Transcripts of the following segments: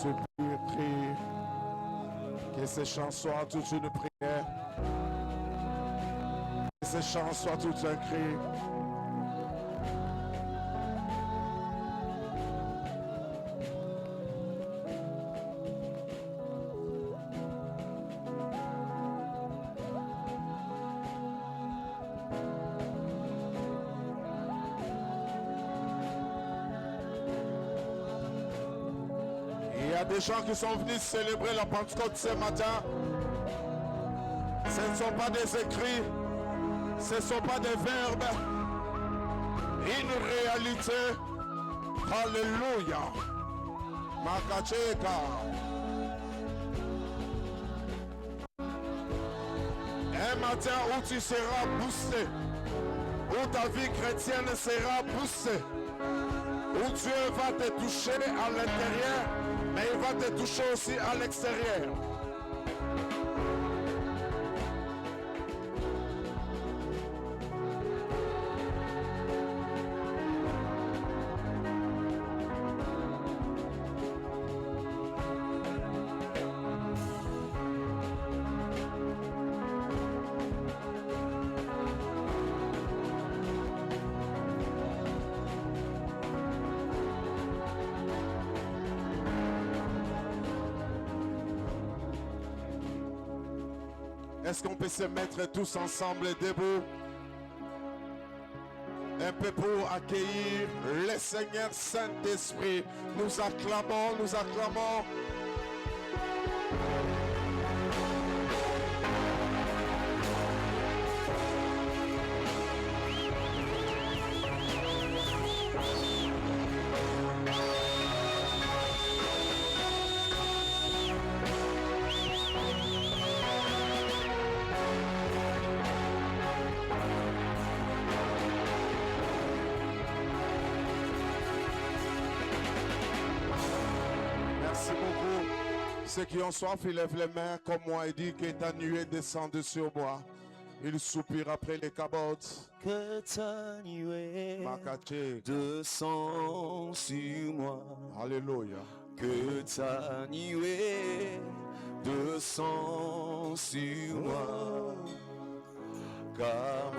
Soupire, crie. Que ces chants soient toute une prière. Que ces chants soient tout un cri. Il y a des gens qui sont venus célébrer la Pentecôte ce matin. Ce ne sont pas des écrits, ce ne sont pas des verbes. Une réalité. Alléluia. Makacheka. Un matin où tu seras boosté, où ta vie chrétienne sera boostée, où Dieu va te toucher à l'intérieur, mais il va te toucher aussi à l'extérieur. Est-ce qu'on peut se mettre tous ensemble debout? Un peu pour accueillir le Seigneur Saint-Esprit. Nous acclamons, nous acclamons. Ceux qui ont soif, ils lèvent les mains comme moi et disent que ta nuée descend sur moi. Il soupire après les cabotes. Que ta nuée descend sur moi. Alléluia. Que ta nuée descend sur moi. Cabot,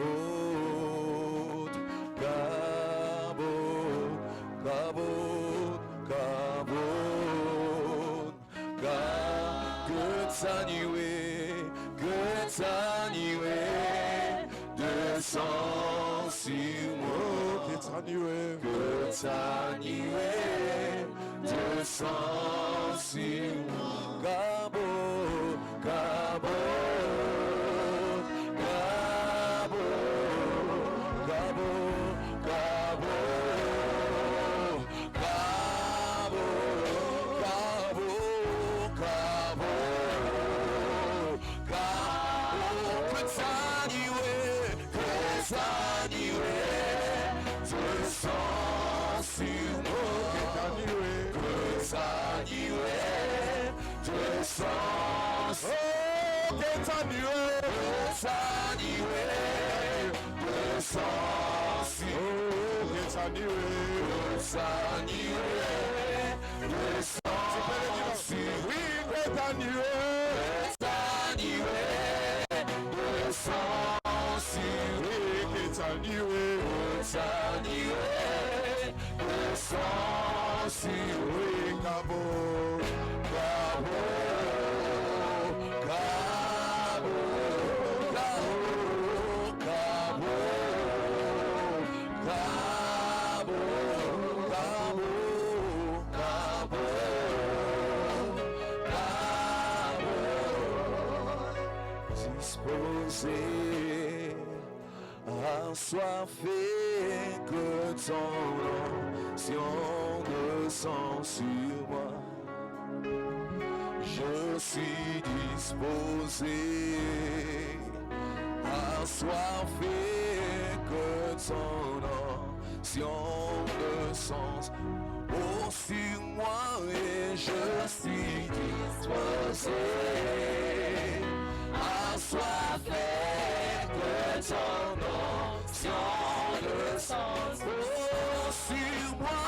cabot, cabot, cabot, que ta nuée descend sur moi. Que ta nuée descend sur moi. Cabot, cabot, cabot, cabot, cabot, cabot, cabot, cabot, que ta nuée descend sur moi. Que ta nuée descend sur moi. Que ta nuée descend sur moi. Que ta nuée descend sur moi. Oui, que ta nuée descend sur moi. Que ta nuée descend sur moi. Cabot, cabot, cabot, cabot, cabot, cabot, disposé assoiffé que ton onction descend sur moi. Je suis disposé assoiffé que ton onction descend sur moi et je suis disposé assoiffé que ton onction descend sur moi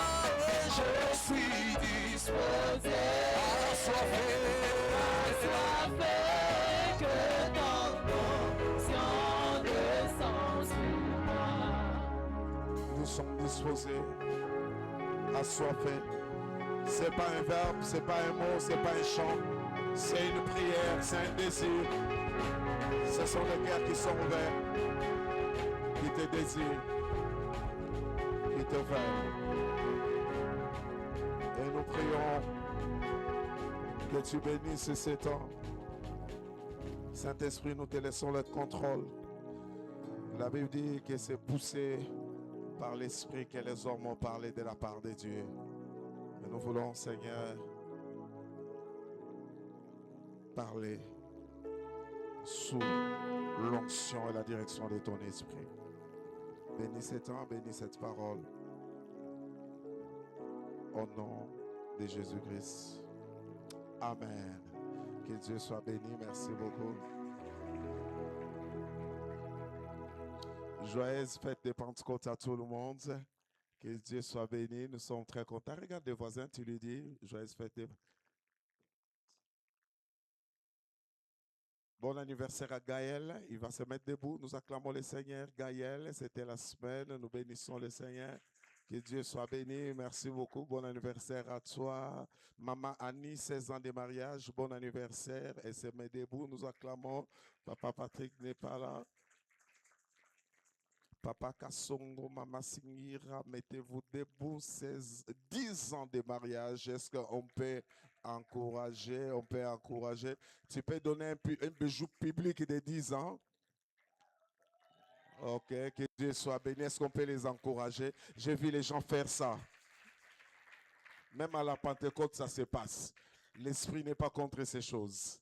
et je suis disposé assoiffé, que ton onction descend sur moi. Nous sommes disposés, assoiffés. C'est pas un verbe, c'est pas un mot, c'est pas un chant. C'est une prière, c'est un désir. Ce sont les cœurs qui sont ouverts, qui te désirent, qui te veulent. Et nous prions que tu bénisses ces temps. Saint-Esprit, nous te laissons le contrôle. La Bible dit que c'est poussé par l'Esprit que les hommes ont parlé de la part de Dieu. Et nous voulons, Seigneur, parler sous l'onction et la direction de ton Esprit. Bénis ce temps, bénis cette parole. Au nom de Jésus-Christ. Amen. Que Dieu soit béni. Merci beaucoup. Joyeuse fête de Pentecôte à tout le monde. Que Dieu soit béni. Nous sommes très contents. Regarde les voisins, tu lui dis, joyeuse fête de... Bon anniversaire à Gaël. Il va se mettre debout. Nous acclamons le Seigneur. Gaël, c'était la semaine. Nous bénissons le Seigneur. Que Dieu soit béni. Merci beaucoup. Bon anniversaire à toi. Maman Annie, 16 ans de mariage. Bon anniversaire. Elle se met debout. Nous acclamons. Papa Patrick n'est pas là. Papa Kassongo, Maman Singira, mettez-vous debout. 10 ans de mariage. Est-ce qu'on peut encourager? On peut encourager. Tu peux donner un bijou public de 10 ans? Ok, que Dieu soit béni. Est-ce qu'on peut les encourager? J'ai vu les gens faire ça. Même à la Pentecôte, ça se passe. L'Esprit n'est pas contre ces choses.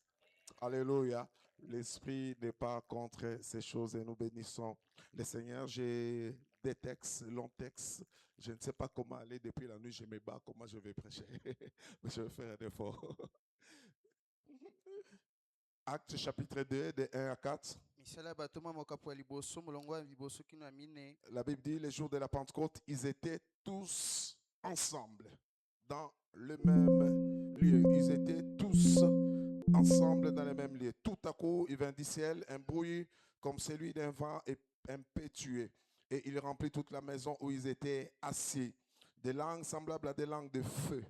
Alléluia. L'Esprit n'est pas contre ces choses et nous bénissons le Seigneur. J'ai des textes, longs textes. Je ne sais pas comment aller depuis la nuit. Je me bats, comment je vais prêcher. Mais je vais faire un effort. Actes chapitre 2, de 1 à 4. La Bible dit, les jours de la Pentecôte, ils étaient tous ensemble, dans le même lieu. Ils étaient tous ensemble dans le même lieu. Tout à coup, il vint du ciel un bruit comme celui d'un vent impétueux. Et il remplit toute la maison où ils étaient assis. Des langues semblables à des langues de feu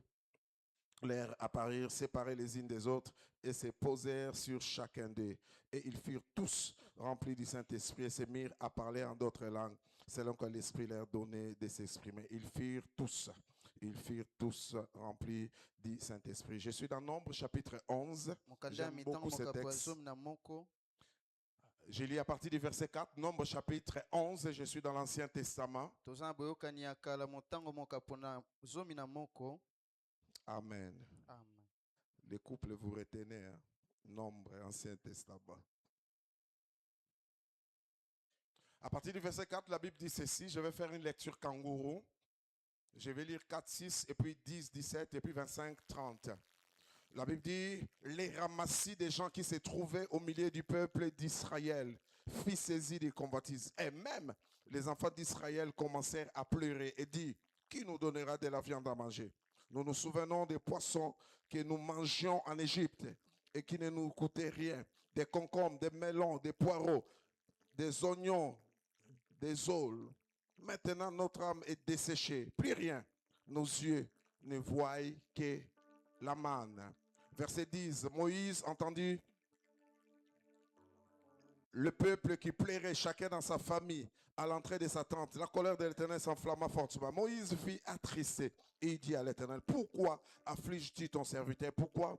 leur apparurent séparés les unes des autres et se posèrent sur chacun d'eux. Et ils furent tous remplis du Saint-Esprit et se mirent à parler en d'autres langues, selon que l'Esprit leur donnait de s'exprimer. Ils furent tous remplis du Saint-Esprit. Je suis dans Nombre chapitre 11. J'aime beaucoup ce texte. Je lis à partir du verset 4, Nombre chapitre 11, je suis dans l'Ancien Testament. Amen. Amen. Les couples, vous retenez, hein? Nombre, Ancien Testament. À partir du verset 4, la Bible dit ceci. Je vais faire une lecture kangourou. Je vais lire 4, 6, et puis 10, 17, et puis 25, 30. La Bible dit, les ramassis des gens qui se trouvaient au milieu du peuple d'Israël fit saisir des convoitises. Et même les enfants d'Israël commencèrent à pleurer et dit, qui nous donnera de la viande à manger? Nous nous souvenons des poissons que nous mangions en Égypte et qui ne nous coûtaient rien. Des concombres, des melons, des poireaux, des oignons, des aules. Maintenant, notre âme est desséchée. Plus rien. Nos yeux ne voient que la manne. Verset 10. Moïse entendit le peuple qui plairait chacun dans sa famille à l'entrée de sa tente. La colère de l'Éternel s'enflamma fortement. Moïse fut attristé et il dit à l'Éternel, pourquoi affliges-tu ton serviteur? Pourquoi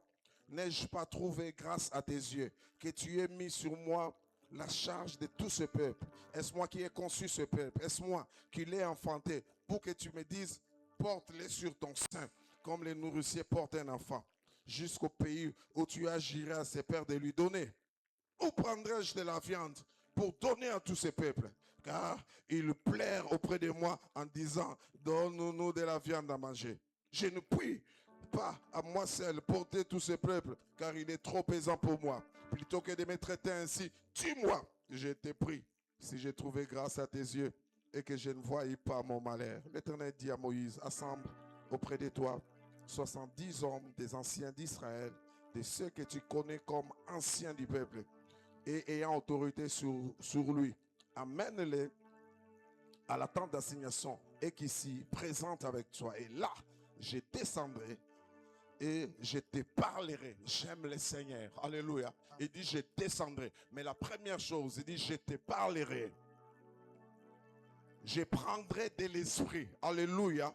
n'ai-je pas trouvé grâce à tes yeux que tu aies mis sur moi la charge de tout ce peuple? Est-ce moi qui ai conçu ce peuple? Est-ce moi qui l'ai enfanté pour que tu me dises, porte-les sur ton sein comme les nourriciers portent un enfant jusqu'au pays où tu agiras à ses pères de lui donner? Où prendrai-je de la viande pour donner à tous ces peuples? Car ils plairent auprès de moi en disant, donne-nous de la viande à manger. Je ne puis pas à moi seul porter tous ces peuples, car il est trop pesant pour moi. Plutôt que de me traiter ainsi, tue-moi. Je t'ai pris, si j'ai trouvé grâce à tes yeux et que je ne voyais pas mon malheur. L'Éternel dit à Moïse, assemble auprès de toi 70 hommes des anciens d'Israël, de ceux que tu connais comme anciens du peuple, et ayant autorité sur lui. Amène-les à la tente d'assignation et qui s'y présente avec toi. Et là, je descendrai et je te parlerai. J'aime le Seigneur. Alléluia. Il dit, je descendrai. Mais la première chose, il dit, je te parlerai. Je prendrai de l'esprit. Alléluia.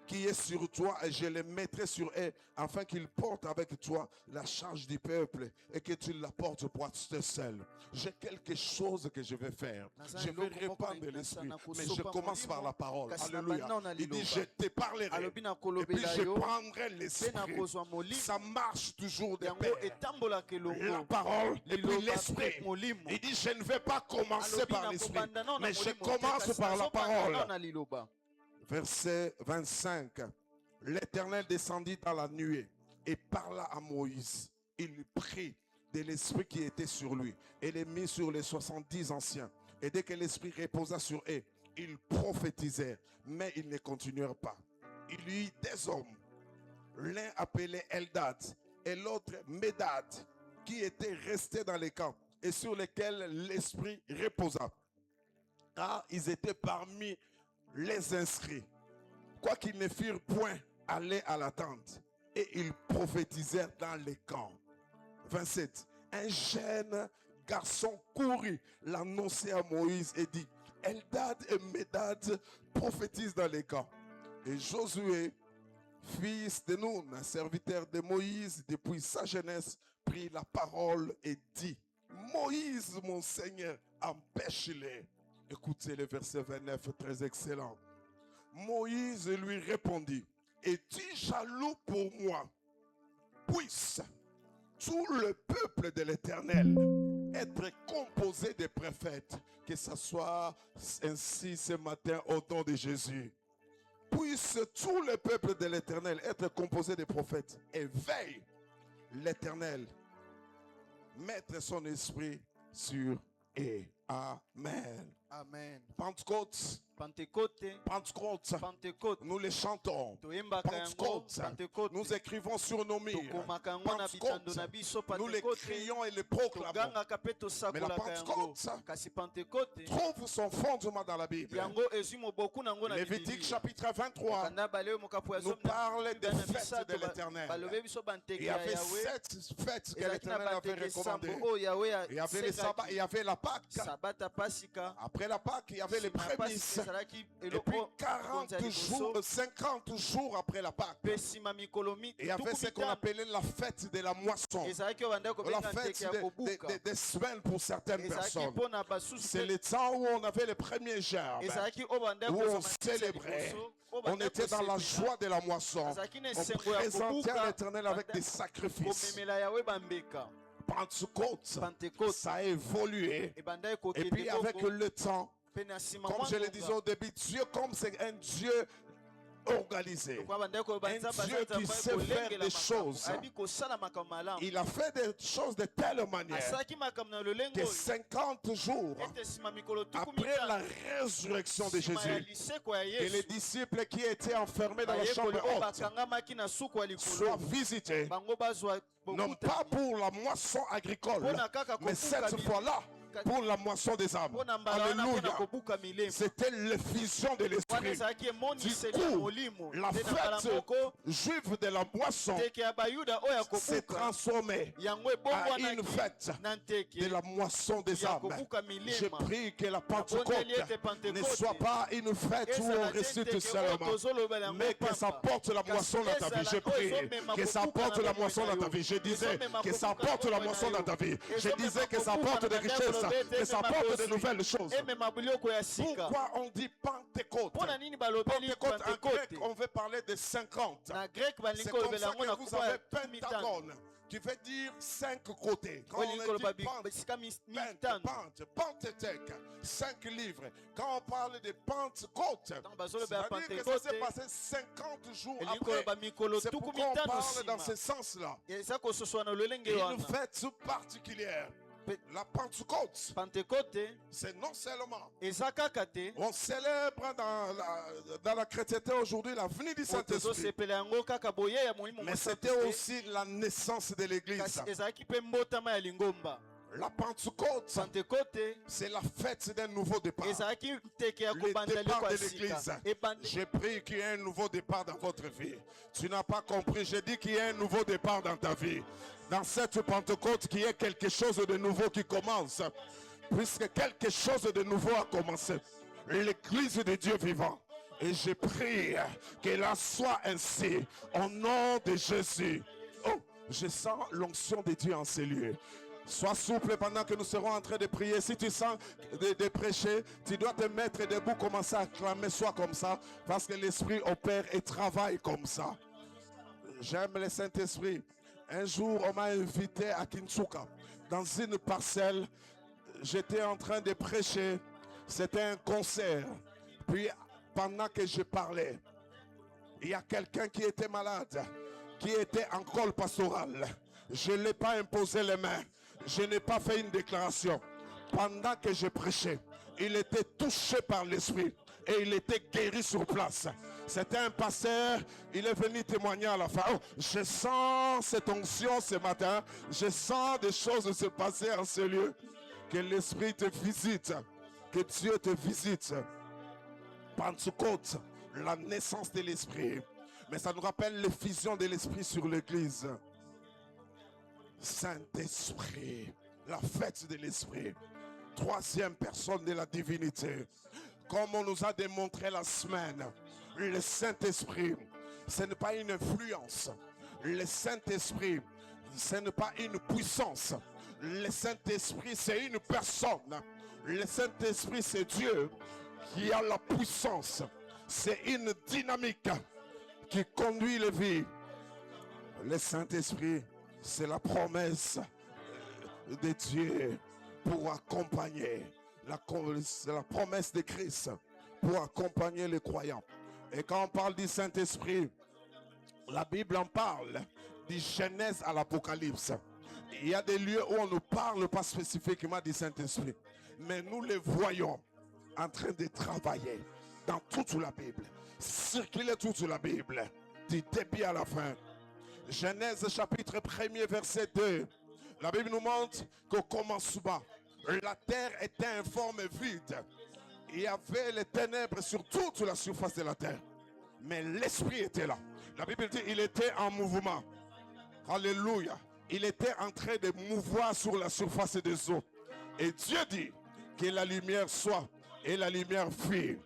Qui est sur toi et je le mettrai sur eux afin qu'ils portent avec toi la charge du peuple et que tu la portes pour toi seul. J'ai quelque chose que je vais faire. Je vais répandre l'esprit, mais je commence par la parole. Alléluia. Il dit, je te parlerai et puis je prendrai l'esprit. Ça marche toujours de pair. La parole et puis l'esprit. Il dit, je ne vais pas commencer par l'esprit, mais je commence par la parole. Verset 25. L'Éternel descendit dans la nuée et parla à Moïse. Il prit de l'esprit qui était sur lui et les mit sur les 70 anciens. Et dès que l'esprit reposa sur eux, ils prophétisèrent, mais ils ne continuèrent pas. Il y eut des hommes, l'un appelé Eldad et l'autre Médad, qui étaient restés dans les camps et sur lesquels l'esprit reposa. Car ils étaient parmi les inscrits, quoiqu'ils ne firent point aller à la tente, et ils prophétisèrent dans les camps. 27. Un jeune garçon courut l'annoncer à Moïse et dit, Eldad et Médad prophétisent dans les camps. Et Josué, fils de Nun, un serviteur de Moïse depuis sa jeunesse, prit la parole et dit, Moïse, mon Seigneur, empêche-les. Écoutez le verset 29, très excellent. Moïse lui répondit, es-tu jaloux pour moi? Puisse tout le peuple de l'Éternel être composé de prophètes, que ce soit ainsi ce matin au nom de Jésus. Puisse tout le peuple de l'Éternel être composé de prophètes et veille l'Éternel, mettre son esprit sur eux. Amen. Amen. Pentecôte. Pentecôte. Pentecôte. Pentecôte. Nous les chantons. Pentecôte. Nous écrivons sur nos murs. Pentecôte. Nous les crions et les proclamons. Mais la Pentecôte trouve son fondement dans la Bible. Lévitique chapitre 23 nous parle des fêtes de l'Éternel. Il y avait 7 fêtes que l'Éternel avait recommandées. Il y avait le sabbat, il y avait la Pâque. Après la Pâque, il y avait les prémices. Et puis 40 jours, 50 jours après la Pâque, il y avait ce qu'on appelait la fête de la moisson. La fête des semaines pour certaines personnes. C'est le temps où on avait les premiers gerbes, où on célébrait. On était dans la joie de la moisson. On présentait à l'Éternel avec des sacrifices. Pentecôte, ça a évolué. Et puis avec le temps, comme je le disais au début, Dieu, comme c'est un Dieu organisé, un Dieu qui sait faire des choses, il a fait des choses de telle manière que 50 jours après la résurrection de Jésus, et les disciples qui étaient enfermés dans la chambre haute soient visités, non pas pour la moisson agricole, mais cette fois-là pour la moisson des âmes. Alléluia. C'était l'effusion de l'esprit. Du coup, la fête juive de la moisson s'est transformée à une fête de la moisson des âmes. Je prie que la Pentecôte ne soit pas une fête où on récite seulement, mais que ça porte la moisson dans ta vie. Je prie que ça porte la moisson dans ta vie. Je disais que ça porte la moisson dans ta vie. Je disais que ça porte des richesses, que ça apporte de nouvelles choses. Pourquoi on dit Pentecôte? Pentecôte en grec, on veut parler de 50. C'est comme ça que vous avez Pentagone, qui veut dire 5 côtés. Quand on dit Pentecôte, 5 livres. Quand on parle de Pentecôte, c'est-à-dire que ça s'est passé 50 jours après. C'est pourquoi on parle dans ce sens-là. Une fête particulière. La Pentecôte, Pentecote c'est non seulement eza kaka te on célèbre dans la chrétienté aujourd'hui la venue du Saint-Esprit, tozosepela yango kaka boye ya molimo mais c'était aussi la naissance de l'église. kasi ezalaki mpe mbotama ya lingomba. La Pentecôte, Pentecote c'est la fête d'un nouveau départ. ezalaki teke ya Le kobanda départ leko de ya sika. l'église. J'ai pris qu'il y ait un nouveau départ dans votre vie. Tu n'as pas compris. J'ai dit qu'il y ait un nouveau départ dans ta vie. Dans cette Pentecôte, qu'il y ait quelque chose de nouveau qui commence. Puisque quelque chose de nouveau a commencé. L'église de Dieu vivant. Et je prie qu'elle en soit ainsi. Au nom de Jésus. Oh, je sens l'onction de Dieu en ces lieux. Sois souple pendant que nous serons en train de prier. Si tu sens de prêcher, tu dois te mettre debout, commencer à clamer, soit comme ça, parce que l'Esprit opère et travaille comme ça. J'aime le Saint-Esprit. Un jour, on m'a invité à Kinshasa, dans une parcelle. J'étais en train de prêcher. C'était un concert. Puis, pendant que je parlais, il y a quelqu'un qui était malade, qui était en col pastoral. Je ne l'ai pas imposé les mains. Je n'ai pas fait une déclaration. Pendant que je prêchais, il était touché par l'Esprit et il était guéri sur place. C'était un pasteur, il est venu témoigner à la fin. Oh, je sens cette onction ce matin. Je sens des choses se passer en ce lieu. Que l'Esprit te visite. Que Dieu te visite. Pentecôte, la naissance de l'Esprit. Mais ça nous rappelle l'effusion de l'Esprit sur l'Église. Saint-Esprit, la fête de l'Esprit, troisième personne de la divinité. Comme on nous a démontré la semaine, le Saint-Esprit, ce n'est pas une influence. Le Saint-Esprit, ce n'est pas une puissance. Le Saint-Esprit, c'est une personne. Le Saint-Esprit, c'est Dieu qui a la puissance. C'est une dynamique qui conduit les vies. Le Saint-Esprit, c'est la promesse de Dieu pour accompagner. C'est la promesse de Christ pour accompagner les croyants. Et quand on parle du Saint-Esprit, la Bible en parle, du Genèse à l'Apocalypse. Il y a des lieux où on ne parle pas spécifiquement du Saint-Esprit. Mais nous les voyons en train de travailler dans toute la Bible. Circuler toute la Bible, du début à la fin. Genèse chapitre 1er verset 2. La Bible nous montre qu'au commencement, la terre était informe vide. Il y avait les ténèbres sur toute la surface de la terre. Mais l'Esprit était là. La Bible dit qu'il était en mouvement. Alléluia. Il était en train de mouvoir sur la surface des eaux. Et Dieu dit que la lumière soit. Et la lumière fut.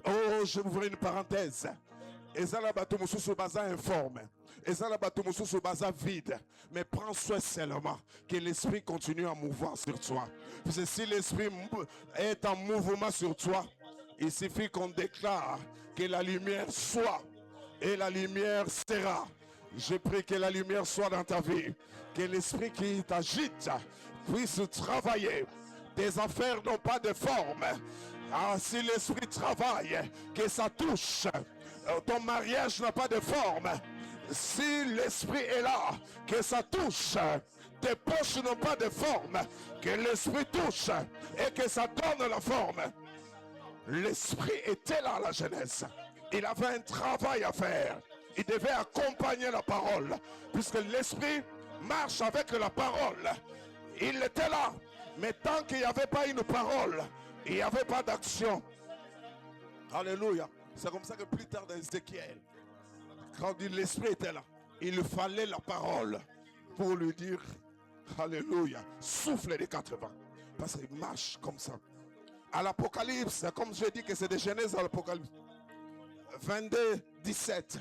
Oh, je vais ouvrir une parenthèse. Ezala bato mususu baza informe. Ezala bato mususu baza vide. Mais prends soin seulement que l'Esprit continue à mouvoir sur toi. Parce que si l'Esprit est en mouvement sur toi, il suffit qu'on déclare que la lumière soit. Et la lumière sera. Je prie que la lumière soit dans ta vie. Que l'Esprit qui t'agite puisse travailler. Tes affaires n'ont pas de forme. Ah, si l'Esprit travaille, que ça touche. Ton mariage n'a pas de forme. Si l'Esprit est là, que ça touche. Tes poches n'ont pas de forme. Que l'Esprit touche et que ça donne la forme. L'Esprit était là à la Genèse. Il avait un travail à faire. Il devait accompagner la parole. Puisque l'Esprit marche avec la parole. Il était là. Mais tant qu'il n'y avait pas une parole, il n'y avait pas d'action. Alléluia. C'est comme ça que plus tard dans Ézéchiel, quand l'Esprit était là, il fallait la parole pour lui dire Alléluia. Souffle les 80. Parce qu'il marche comme ça. À l'Apocalypse, comme je dis que c'est de Genèse à l'Apocalypse. 22, 17.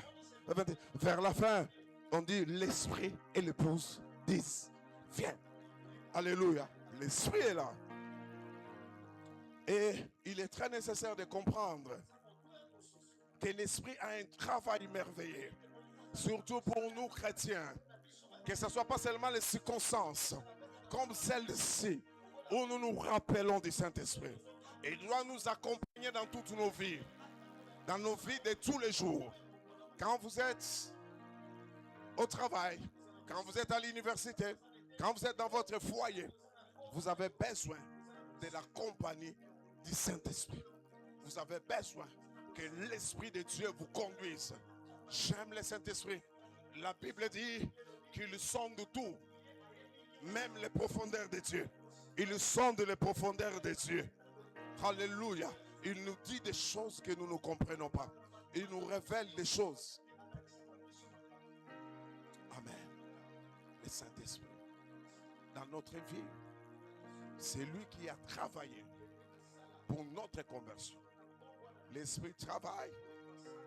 Vers la fin, on dit l'Esprit et l'épouse disent viens. Alléluia. L'Esprit est là. Et il est très nécessaire de comprendre que l'Esprit a un travail merveilleux. Surtout pour nous chrétiens. Que ce ne soit pas seulement les circonstances comme celle-ci où nous nous rappelons du Saint-Esprit. Il doit nous accompagner dans toutes nos vies. Dans nos vies de tous les jours. Quand vous êtes au travail, quand vous êtes à l'université, quand vous êtes dans votre foyer, Vous avez besoin de la compagnie du Saint-Esprit. Vous avez besoin que l'Esprit de Dieu vous conduise. J'aime le Saint-Esprit. La Bible dit qu'il sonde tout, même les profondeurs de Dieu. Il sonde les profondeurs de Dieu. Alléluia. Il nous dit des choses que nous ne comprenons pas. Il nous révèle des choses. Amen. Le Saint-Esprit, dans notre vie, c'est lui qui a travaillé pour notre conversion. L'Esprit travaille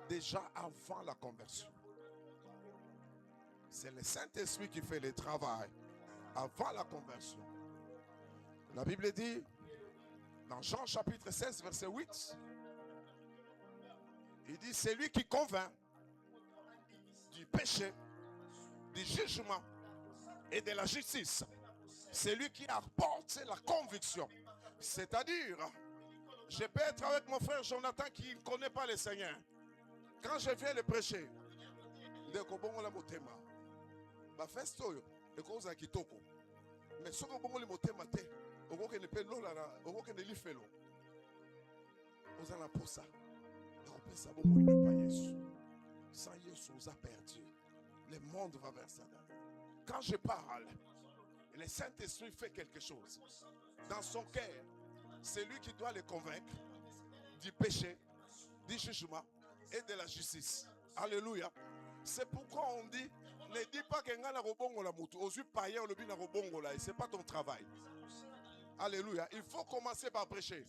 déjà avant la conversion. C'est le Saint-Esprit qui fait le travail avant la conversion. La Bible dit, dans Jean chapitre 16, verset 8, il dit, c'est lui qui convainc du péché, du jugement et de la justice. C'est lui qui apporte la conviction. C'est-à-dire, je peux être avec mon frère Jonathan qui ne connaît pas le Seigneur. Quand je viens le prêcher, mais ce que vous motema te, vous ne pouvez sans Jésus, vous a perdu. Le monde va vers ça. Quand je parle, le Saint-Esprit fait quelque chose. Dans son cœur, c'est lui qui doit le convaincre du péché, du jugement et de la justice. Alléluia. C'est pourquoi on dit, ne dis pas que ngana robongo la mutu, osu païen le bina robongo la, et c'est pas ton travail. Alléluia. Il faut commencer par prêcher.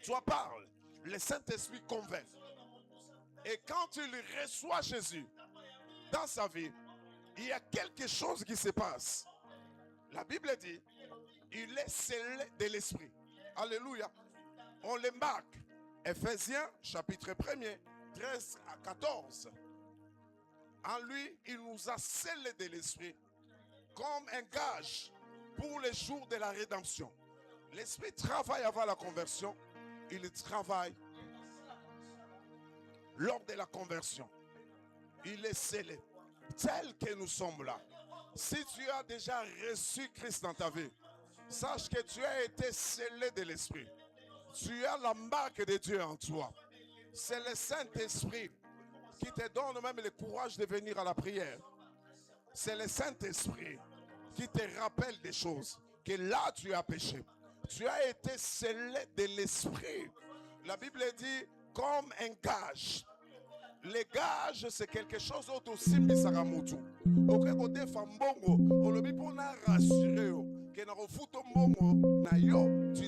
Toi parles, le Saint-Esprit convainc. Et quand il reçoit Jésus dans sa vie, il y a quelque chose qui se passe. La Bible dit, il est scellé de l'Esprit. Alléluia. On le marque. Ephésiens chapitre 1er, 13 à 14. En lui, il nous a scellé de l'Esprit comme un gage pour les jours de la rédemption. L'Esprit travaille avant la conversion. Il travaille lors de la conversion. Il est scellé. Tel que nous sommes là. Si tu as déjà reçu Christ dans ta vie, sache que tu as été scellé de l'Esprit. Tu as la marque de Dieu en toi. C'est le Saint-Esprit qui te donne même le courage de venir à la prière. C'est le Saint-Esprit qui te rappelle des choses. Que là tu as péché. Tu as été scellé de l'Esprit. La Bible dit comme un gage. Les gages, c'est quelque chose d'autre aussi. Tu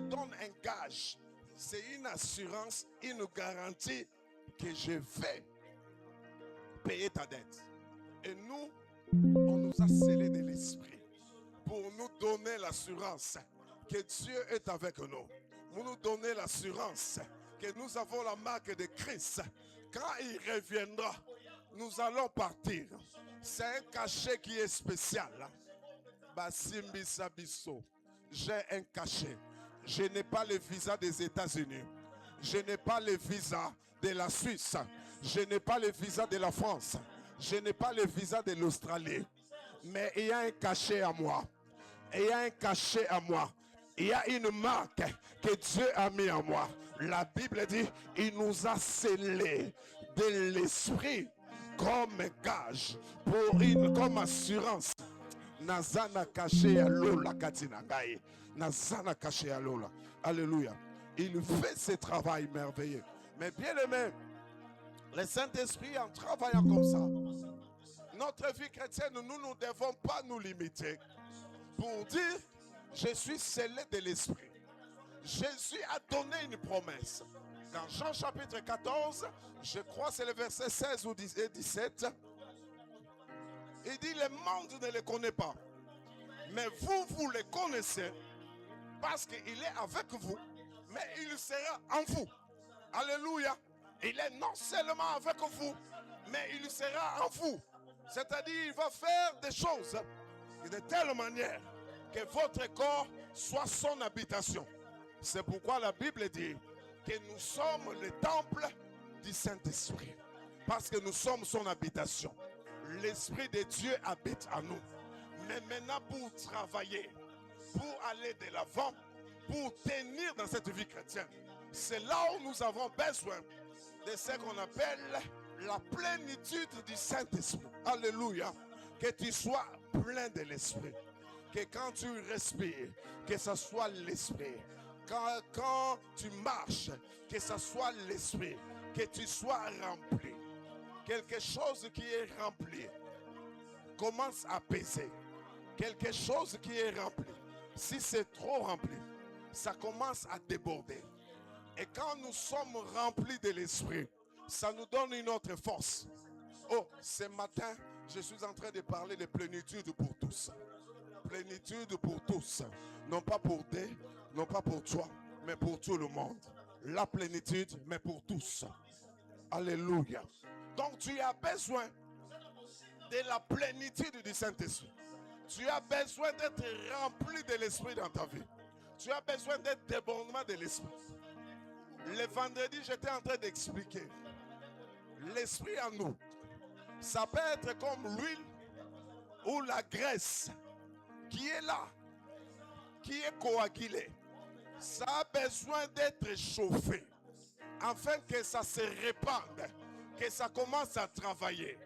donnes un gage. C'est une assurance, une garantie que je vais payer ta dette. Et nous, on nous a scellé de l'Esprit pour nous donner l'assurance que Dieu est avec nous. Pour nous donner l'assurance que nous avons la marque de Christ. Quand il reviendra, nous allons partir. C'est un cachet qui est spécial. Basimbi Sabiso. J'ai un cachet. Je n'ai pas le visa des États-Unis. Je n'ai pas le visa de la Suisse. Je n'ai pas le visa de la France. Je n'ai pas le visa de l'Australie. Mais il y a un cachet à moi. Il y a un cachet à moi. Il y a une marque que Dieu a mis en moi. La Bible dit, il nous a scellés de l'Esprit comme gage, comme assurance. Nazana caché à l'ola katinangaye. Nazana caché à l'ola. Alléluia. Il fait ce travail merveilleux. Mais bien aimé, le Saint-Esprit en travaillant comme ça, notre vie chrétienne, nous ne devons pas nous limiter pour dire, je suis scellé de l'Esprit. Jésus a donné une promesse. Dans Jean chapitre 14, je crois c'est le verset 16 ou 17, il dit, le monde ne le connaît pas. Mais vous, vous le connaissez parce qu'il est avec vous, mais il sera en vous. Alléluia. Il est non seulement avec vous, mais il sera en vous. C'est-à-dire, il va faire des choses de telle manière que votre corps soit son habitation. C'est pourquoi la Bible dit que nous sommes le temple du Saint-Esprit. Parce que nous sommes son habitation. L'Esprit de Dieu habite en nous. Mais maintenant pour travailler, pour aller de l'avant, pour tenir dans cette vie chrétienne. C'est là où nous avons besoin de ce qu'on appelle la plénitude du Saint-Esprit. Alléluia. Que tu sois plein de l'Esprit. Que quand tu respires, que ce soit l'Esprit. Quand tu marches, que ce soit l'Esprit. Que tu sois rempli. Quelque chose qui est rempli commence à peser. Quelque chose qui est rempli, si c'est trop rempli, ça commence à déborder. Et quand nous sommes remplis de l'Esprit, ça nous donne une autre force. Oh, ce matin, je suis en train de parler de plénitude pour tous. Plénitude pour tous. Non pas pour des, non pas pour toi, mais pour tout le monde. La plénitude, mais pour tous. Alléluia. Donc tu as besoin de la plénitude du Saint-Esprit. Tu as besoin d'être rempli de l'Esprit dans ta vie. Tu as besoin d'être débordement de l'Esprit. Le vendredi, j'étais en train d'expliquer. L'Esprit en nous, ça peut être comme l'huile ou la graisse qui est là, qui est coagulée. Ça a besoin d'être chauffé afin que ça se répande, que ça commence à travailler,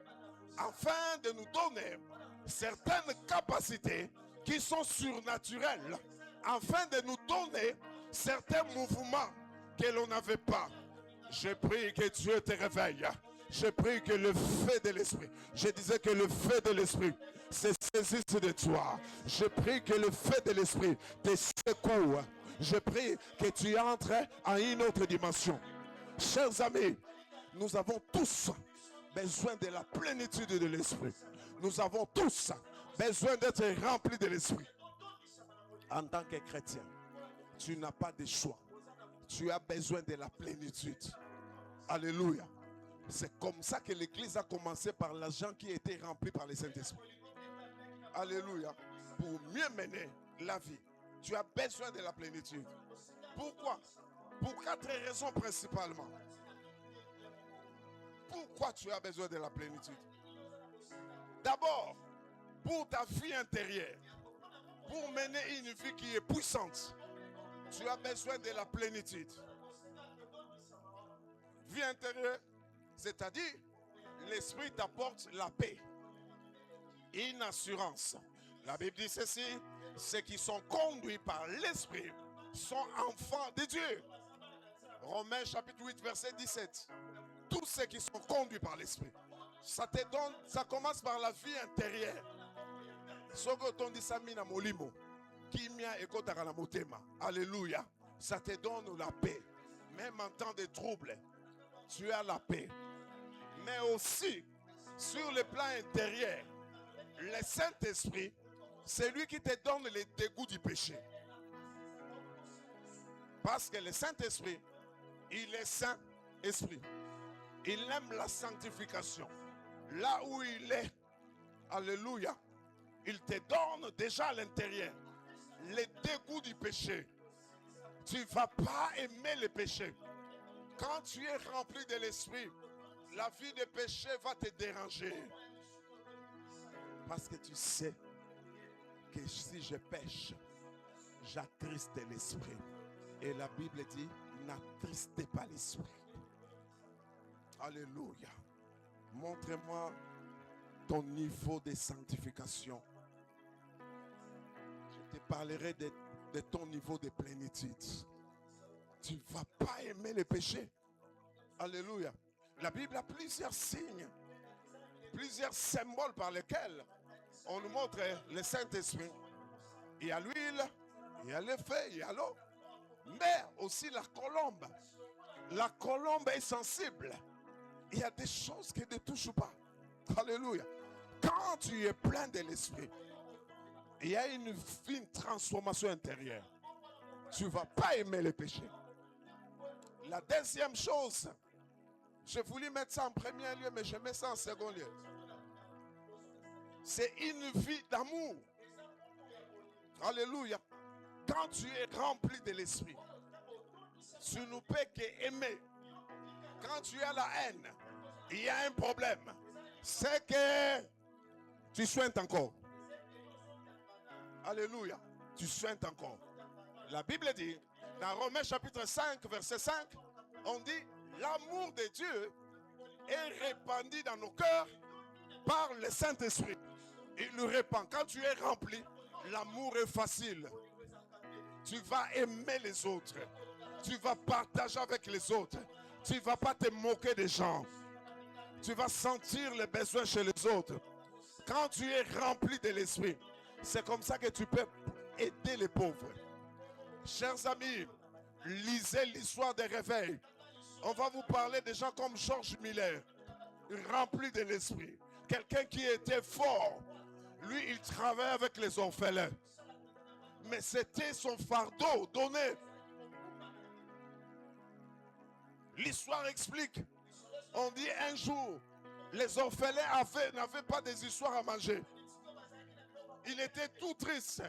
afin de nous donner certaines capacités qui sont surnaturelles, afin de nous donner certains mouvements que l'on n'avait pas. Je prie que Dieu te réveille. Je prie que le feu de l'Esprit, je disais que le feu de l'Esprit se saisisse de toi. Je prie que le feu de l'Esprit te secoue. Je prie que tu entres en une autre dimension. Chers amis, nous avons tous besoin de la plénitude de l'Esprit. Nous avons tous besoin d'être remplis de l'Esprit. En tant que chrétien, tu n'as pas de choix. Tu as besoin de la plénitude. Alléluia. C'est comme ça que l'Église a commencé par les gens qui étaient remplis par le Saint-Esprit. Alléluia. Pour mieux mener la vie, tu as besoin de la plénitude. Pourquoi? Pour 4 raisons principalement. Pourquoi tu as besoin de la plénitude? D'abord, pour ta vie intérieure, pour mener une vie qui est puissante, tu as besoin de la plénitude. Vie intérieure, c'est-à-dire, l'Esprit t'apporte la paix, une assurance. La Bible dit ceci, ceux qui sont conduits par l'Esprit sont enfants de Dieu. Romains chapitre 8, verset 17. Tous ceux qui sont conduits par l'Esprit. Ça te donne, ça commence par la vie intérieure. Alléluia. Ça te donne la paix. Même en temps de trouble, tu as la paix. Mais aussi, sur le plan intérieur, le Saint-Esprit, c'est lui qui te donne les dégoûts du péché. Parce que le Saint-Esprit, il est Saint-Esprit. Il aime la sanctification. Là où il est, alléluia, il te donne déjà à l'intérieur les dégoûts du péché. Tu ne vas pas aimer le péché. Quand tu es rempli de l'Esprit, la vie de péché va te déranger. Parce que tu sais que si je pêche, j'attriste l'Esprit. Et la Bible dit, n'attristez pas l'Esprit. Alléluia. Montre-moi ton niveau de sanctification. Je te parlerai de ton niveau de plénitude. Tu ne vas pas aimer le péché. Alléluia. La Bible a plusieurs signes, plusieurs symboles par lesquels on nous montre le Saint-Esprit. Il y a l'huile, il y a le feu, il y a l'eau. Mais aussi la colombe. La colombe est sensible. Il y a des choses qui ne touchent pas. Alléluia. Quand tu es plein de l'Esprit, il y a une transformation intérieure. Tu ne vas pas aimer le péché. La deuxième chose, je voulais mettre ça en premier lieu, mais je mets ça en second lieu. C'est une vie d'amour. Alléluia. Quand tu es rempli de l'Esprit, tu ne peux qu'aimer. Quand tu as la haine, il y a un problème. C'est que tu soignes encore. Alléluia. tu suintes encore. La Bible dit, dans Romains chapitre 5, verset 5, on dit, l'amour de Dieu est répandu dans nos cœurs par le Saint-Esprit. Il nous répand. Quand tu es rempli, l'amour est facile. Tu vas aimer les autres. Tu vas partager avec les autres. Tu ne vas pas te moquer des gens. Tu vas sentir les besoins chez les autres. Quand tu es rempli de l'esprit, c'est comme ça que tu peux aider les pauvres. Chers amis, lisez l'histoire des réveils. On va vous parler de gens comme George Miller, rempli de l'esprit. Quelqu'un qui était fort. Lui, il travaillait avec les orphelins. Mais c'était son fardeau donné. L'histoire explique. On dit un jour, les orphelins n'avaient pas des histoires à manger. Il était tout triste.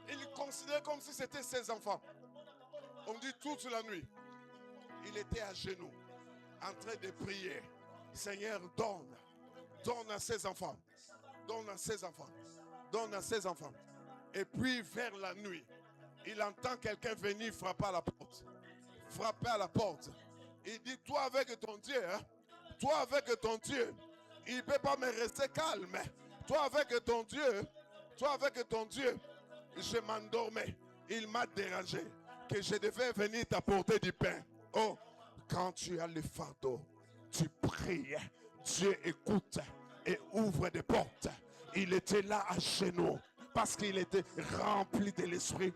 Il considérait comme si c'était ses enfants. On dit toute la nuit. Il était à genoux, en train de prier. Seigneur, donne. Donne à ses enfants. Donne à ses enfants. Donne à ses enfants. Et puis vers la nuit, il entend quelqu'un venir frapper à la porte. Frapper à la porte. Il dit, toi avec ton Dieu, hein? Toi avec ton Dieu, il ne peut pas me rester calme. Toi avec ton Dieu, je m'endormais. Il m'a dérangé que je devais venir t'apporter du pain. Oh, quand tu as le fardeau, tu pries. Dieu écoute et ouvre des portes. Il était là à genoux parce qu'il était rempli de l'esprit,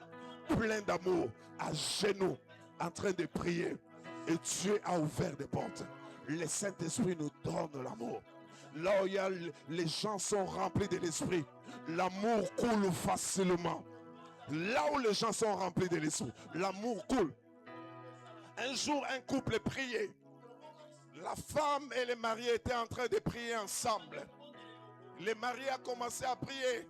plein d'amour, à genoux, en train de prier. Et Dieu a ouvert des portes. Le Saint-Esprit nous donne l'amour. Là où les gens sont remplis de l'esprit, l'amour coule facilement. Là où les gens sont remplis de l'esprit, l'amour coule. Un jour, un couple priait. La femme et le mari étaient en train de prier ensemble. Le mari a commencé à prier.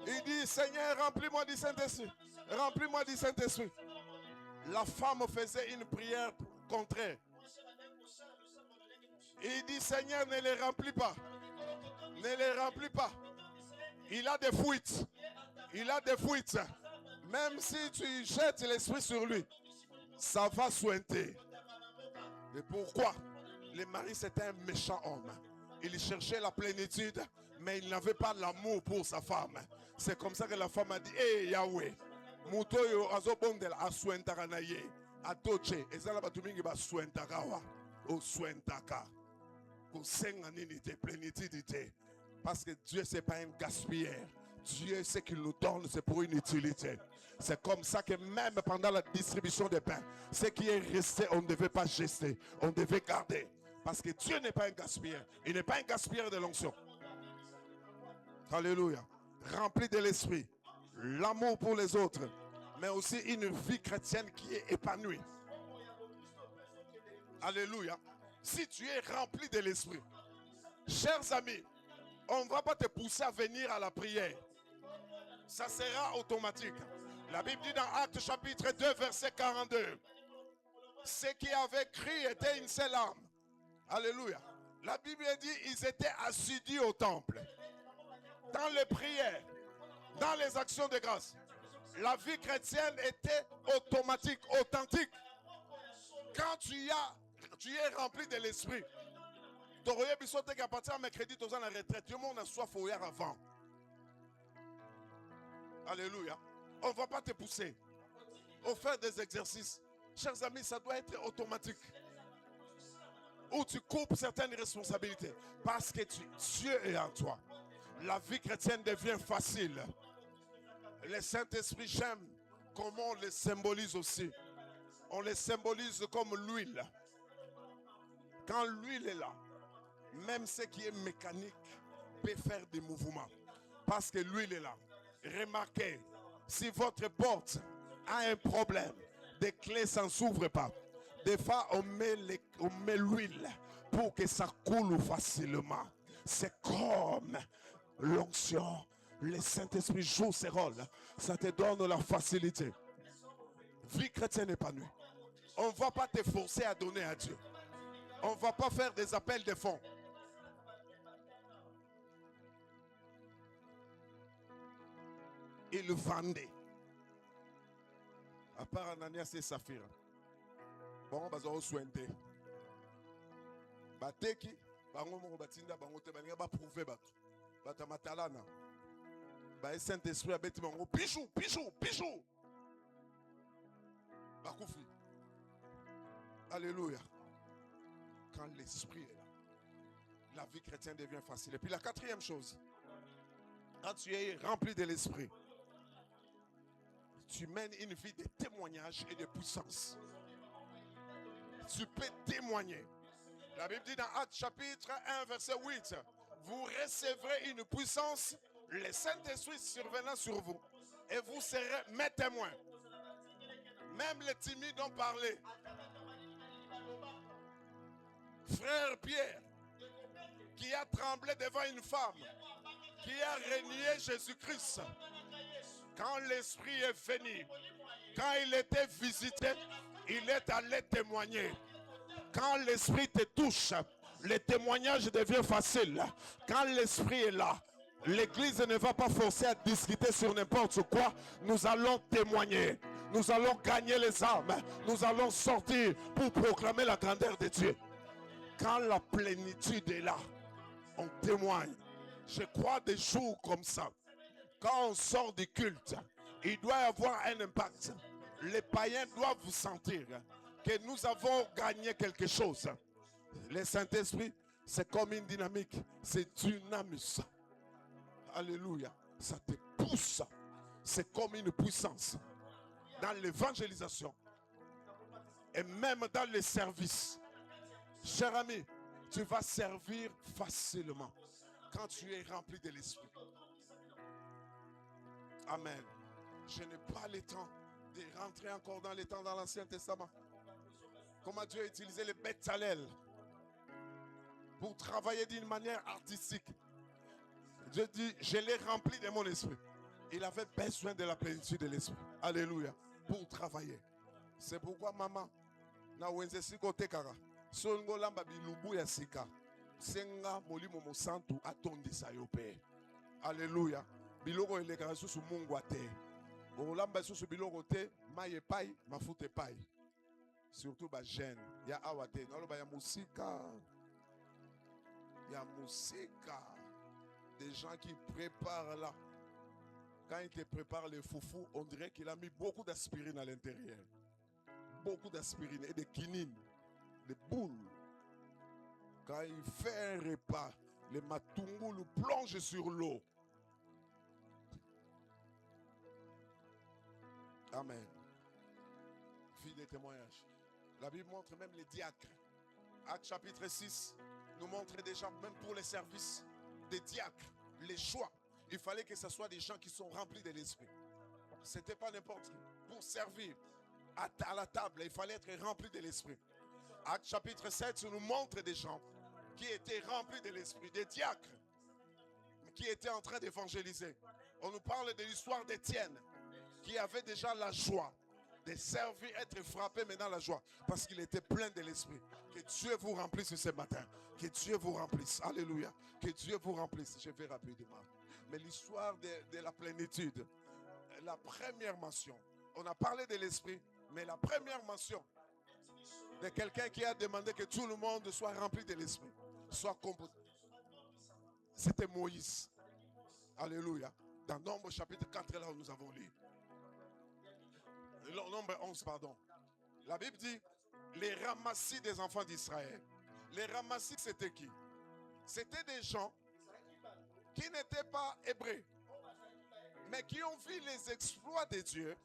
Il dit, Seigneur, remplis-moi du Saint-Esprit. Remplis-moi du Saint-Esprit. La femme faisait une prière contraire. Il dit, Seigneur, ne les remplis pas. Ne les remplis pas. Il a des fuites. Il a des fuites. Même si tu jettes l'esprit sur lui, ça va sointer. Et pourquoi? Le mari, c'était un méchant homme. Il cherchait la plénitude, mais il n'avait pas l'amour pour sa femme. C'est comme ça que la femme a dit, hey Yahweh, mutoyo azobondela aswentaka na ye. Atoche, ezala batumingi ba swentaka wa. O swentaka. Kusenga nini te plénitude te. Parce que Dieu, c'est pas un gaspilleur. Dieu, ce qu'il nous donne, c'est pour une utilité. C'est comme ça que même pendant la distribution des pains, ce qui est resté, on ne devait pas jeter, on devait garder. Parce que Dieu n'est pas un gaspilleur. Il n'est pas un gaspilleur de l'onction. Alléluia. Rempli de l'esprit, l'amour pour les autres, mais aussi une vie chrétienne qui est épanouie. Alléluia. Si tu es rempli de l'esprit, chers amis, on ne va pas te pousser à venir à la prière. Ça sera automatique. La Bible dit dans Actes chapitre 2, verset 42. Ceux qui avaient crié étaient une seule âme. Alléluia. La Bible dit ils étaient assidus au temple. Dans les prières, dans les actions de grâce. La vie chrétienne était automatique, authentique. Quand tu es rempli de l'esprit. Tu aurais besoin de partir à mercredi, tu es en retraite. Tout le monde a soif au hier avant. Alléluia. On ne va pas te pousser. On fait des exercices. Chers amis, ça doit être automatique. Où tu coupes certaines responsabilités. Parce que Dieu est en toi. La vie chrétienne devient facile. Le Saint-Esprit, j'aime comment on le symbolise aussi. On le symbolise comme l'huile. Quand l'huile est là, même ce qui est mécanique peut faire des mouvements. Parce que l'huile est là. Remarquez, si votre porte a un problème, des clés ne s'ouvrent pas. Des fois, on met l'huile pour que ça coule facilement. C'est comme l'onction. Le Saint-Esprit joue ses rôles. Ça te donne la facilité. Vie chrétienne épanouie. On ne va pas te forcer à donner à Dieu. On ne va pas faire des appels de fonds. Il vendait À part Ananias et Saphira. Bon, bazo sointe. Bateki, bango mo batinda bango te baninga ba prouver bato. Bata matalana. Ba Saint-Esprit abeti bango pichou. Bakoufi. Alléluia. Quand l'esprit est là, la vie chrétienne devient facile. Et puis la quatrième chose, quand tu es rempli de l'esprit, tu mènes une vie de témoignage et de puissance. Tu peux témoigner. La Bible dit dans Actes chapitre 1 verset 8, vous recevrez une puissance, le Saint-Esprit survenant sur vous, et vous serez mes témoins. Même les timides ont parlé. Frère Pierre, qui a tremblé devant une femme, qui a renié Jésus-Christ, quand l'Esprit est venu, quand il était visité, il est allé témoigner. Quand l'Esprit te touche, le témoignage devient facile. Quand l'Esprit est là, l'Église ne va pas forcer à discuter sur n'importe quoi. Nous allons témoigner. Nous allons gagner les âmes. Nous allons sortir pour proclamer la grandeur de Dieu. Quand la plénitude est là, on témoigne. Je crois des jours comme ça. Quand on sort du culte, il doit y avoir un impact. Les païens doivent vous sentir que nous avons gagné quelque chose. Le Saint-Esprit, c'est comme une dynamique. C'est dynamus. Alléluia. Ça te pousse. C'est comme une puissance. Dans l'évangélisation. Et même dans les services. Cher ami, tu vas servir facilement quand tu es rempli de l'Esprit. Amen. Je n'ai pas le temps de rentrer encore dans les temps dans l'Ancien Testament. Comment Dieu a utilisé les Béthalel pour travailler d'une manière artistique. Dieu dit, je l'ai rempli de mon esprit. Il avait besoin de la plénitude de l'esprit. Alléluia. Pour travailler. C'est pourquoi maman, na wenzesi kote kara. Songo lamba bilubu ya sika. Senga molimo mosantu atondisa yope. Alléluia. Biloko elekara susu mungu ate. Olamba susu biloko te, maye pai, mafute pai. Surtout ba jeune, ya awate, naloba ya musika. Ya musika. Des gens qui préparent là. Quand il te prépare les foufous, on dirait qu'il a mis beaucoup d'aspirine à l'intérieur. Beaucoup d'aspirine et de quinine, des boules. Quand il fait un repas, les matungu le plongent sur l'eau. Amen. Vie de témoignage. La Bible montre même les diacres. Actes chapitre 6 nous montre déjà, même pour les services, des diacres, les choix. Il fallait que ce soit des gens qui sont remplis de l'esprit. Ce n'était pas n'importe qui. Pour servir à la table, il fallait être rempli de l'esprit. Actes chapitre 7 nous montre des gens qui étaient remplis de l'esprit, des diacres qui étaient en train d'évangéliser. On nous parle de l'histoire d'Étienne qui avait déjà la joie de servir, être frappé maintenant la joie parce qu'il était plein de l'esprit. Que Dieu vous remplisse ce matin. Que Dieu vous remplisse. Alléluia. Que Dieu vous remplisse. Je vais rapidement. Mais l'histoire de la plénitude, la première mention, on a parlé de l'esprit, mais la première mention de quelqu'un qui a demandé que tout le monde soit rempli de l'esprit, soit composé, c'était Moïse. Alléluia. Dans Nombre chapitre 4, là où nous avons lu. Nombre 11, pardon. La Bible dit les ramassis des enfants d'Israël. Les ramassis, c'était qui? C'était des gens qui n'étaient pas hébreux, mais qui ont vu les exploits de Dieu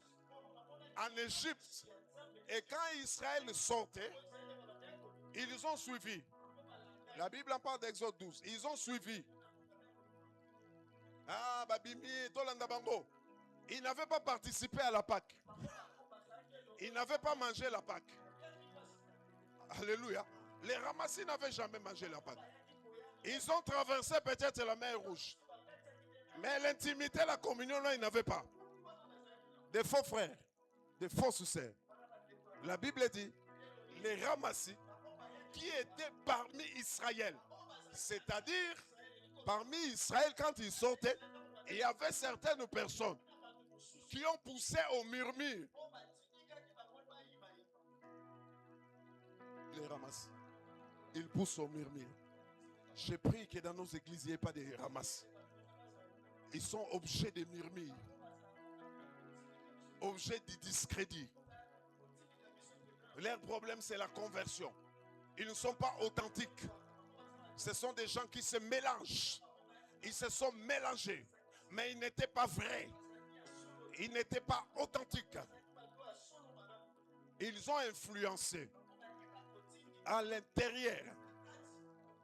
en Égypte. Et quand Israël sortait, ils ont suivi. La Bible en parle d'Exode 12. Ils ont suivi. Ah, Babimi, Tolanda Bango. Ils n'avaient pas participé à la Pâque. Ils n'avaient pas mangé la Pâque. Alléluia. Les ramassis n'avaient jamais mangé la Pâque. Ils ont traversé peut-être la mer Rouge. Mais l'intimité, la communion, là, ils n'avaient pas. Des faux frères, des fausses sœurs. La Bible dit, les ramassis qui étaient parmi Israël. C'est-à-dire, parmi Israël, quand ils sortaient, il y avait certaines personnes qui ont poussé au murmure les ramasses. Ils poussent au murmure. Je prie que dans nos églises, il n'y ait pas de ramasses. Ils sont objets de murmures. Objets de discrédit. Leur problème, c'est la conversion. Ils ne sont pas authentiques. Ce sont des gens qui se mélangent. Ils se sont mélangés. Mais ils n'étaient pas vrais. Ils n'étaient pas authentiques. Ils ont influencé à l'intérieur.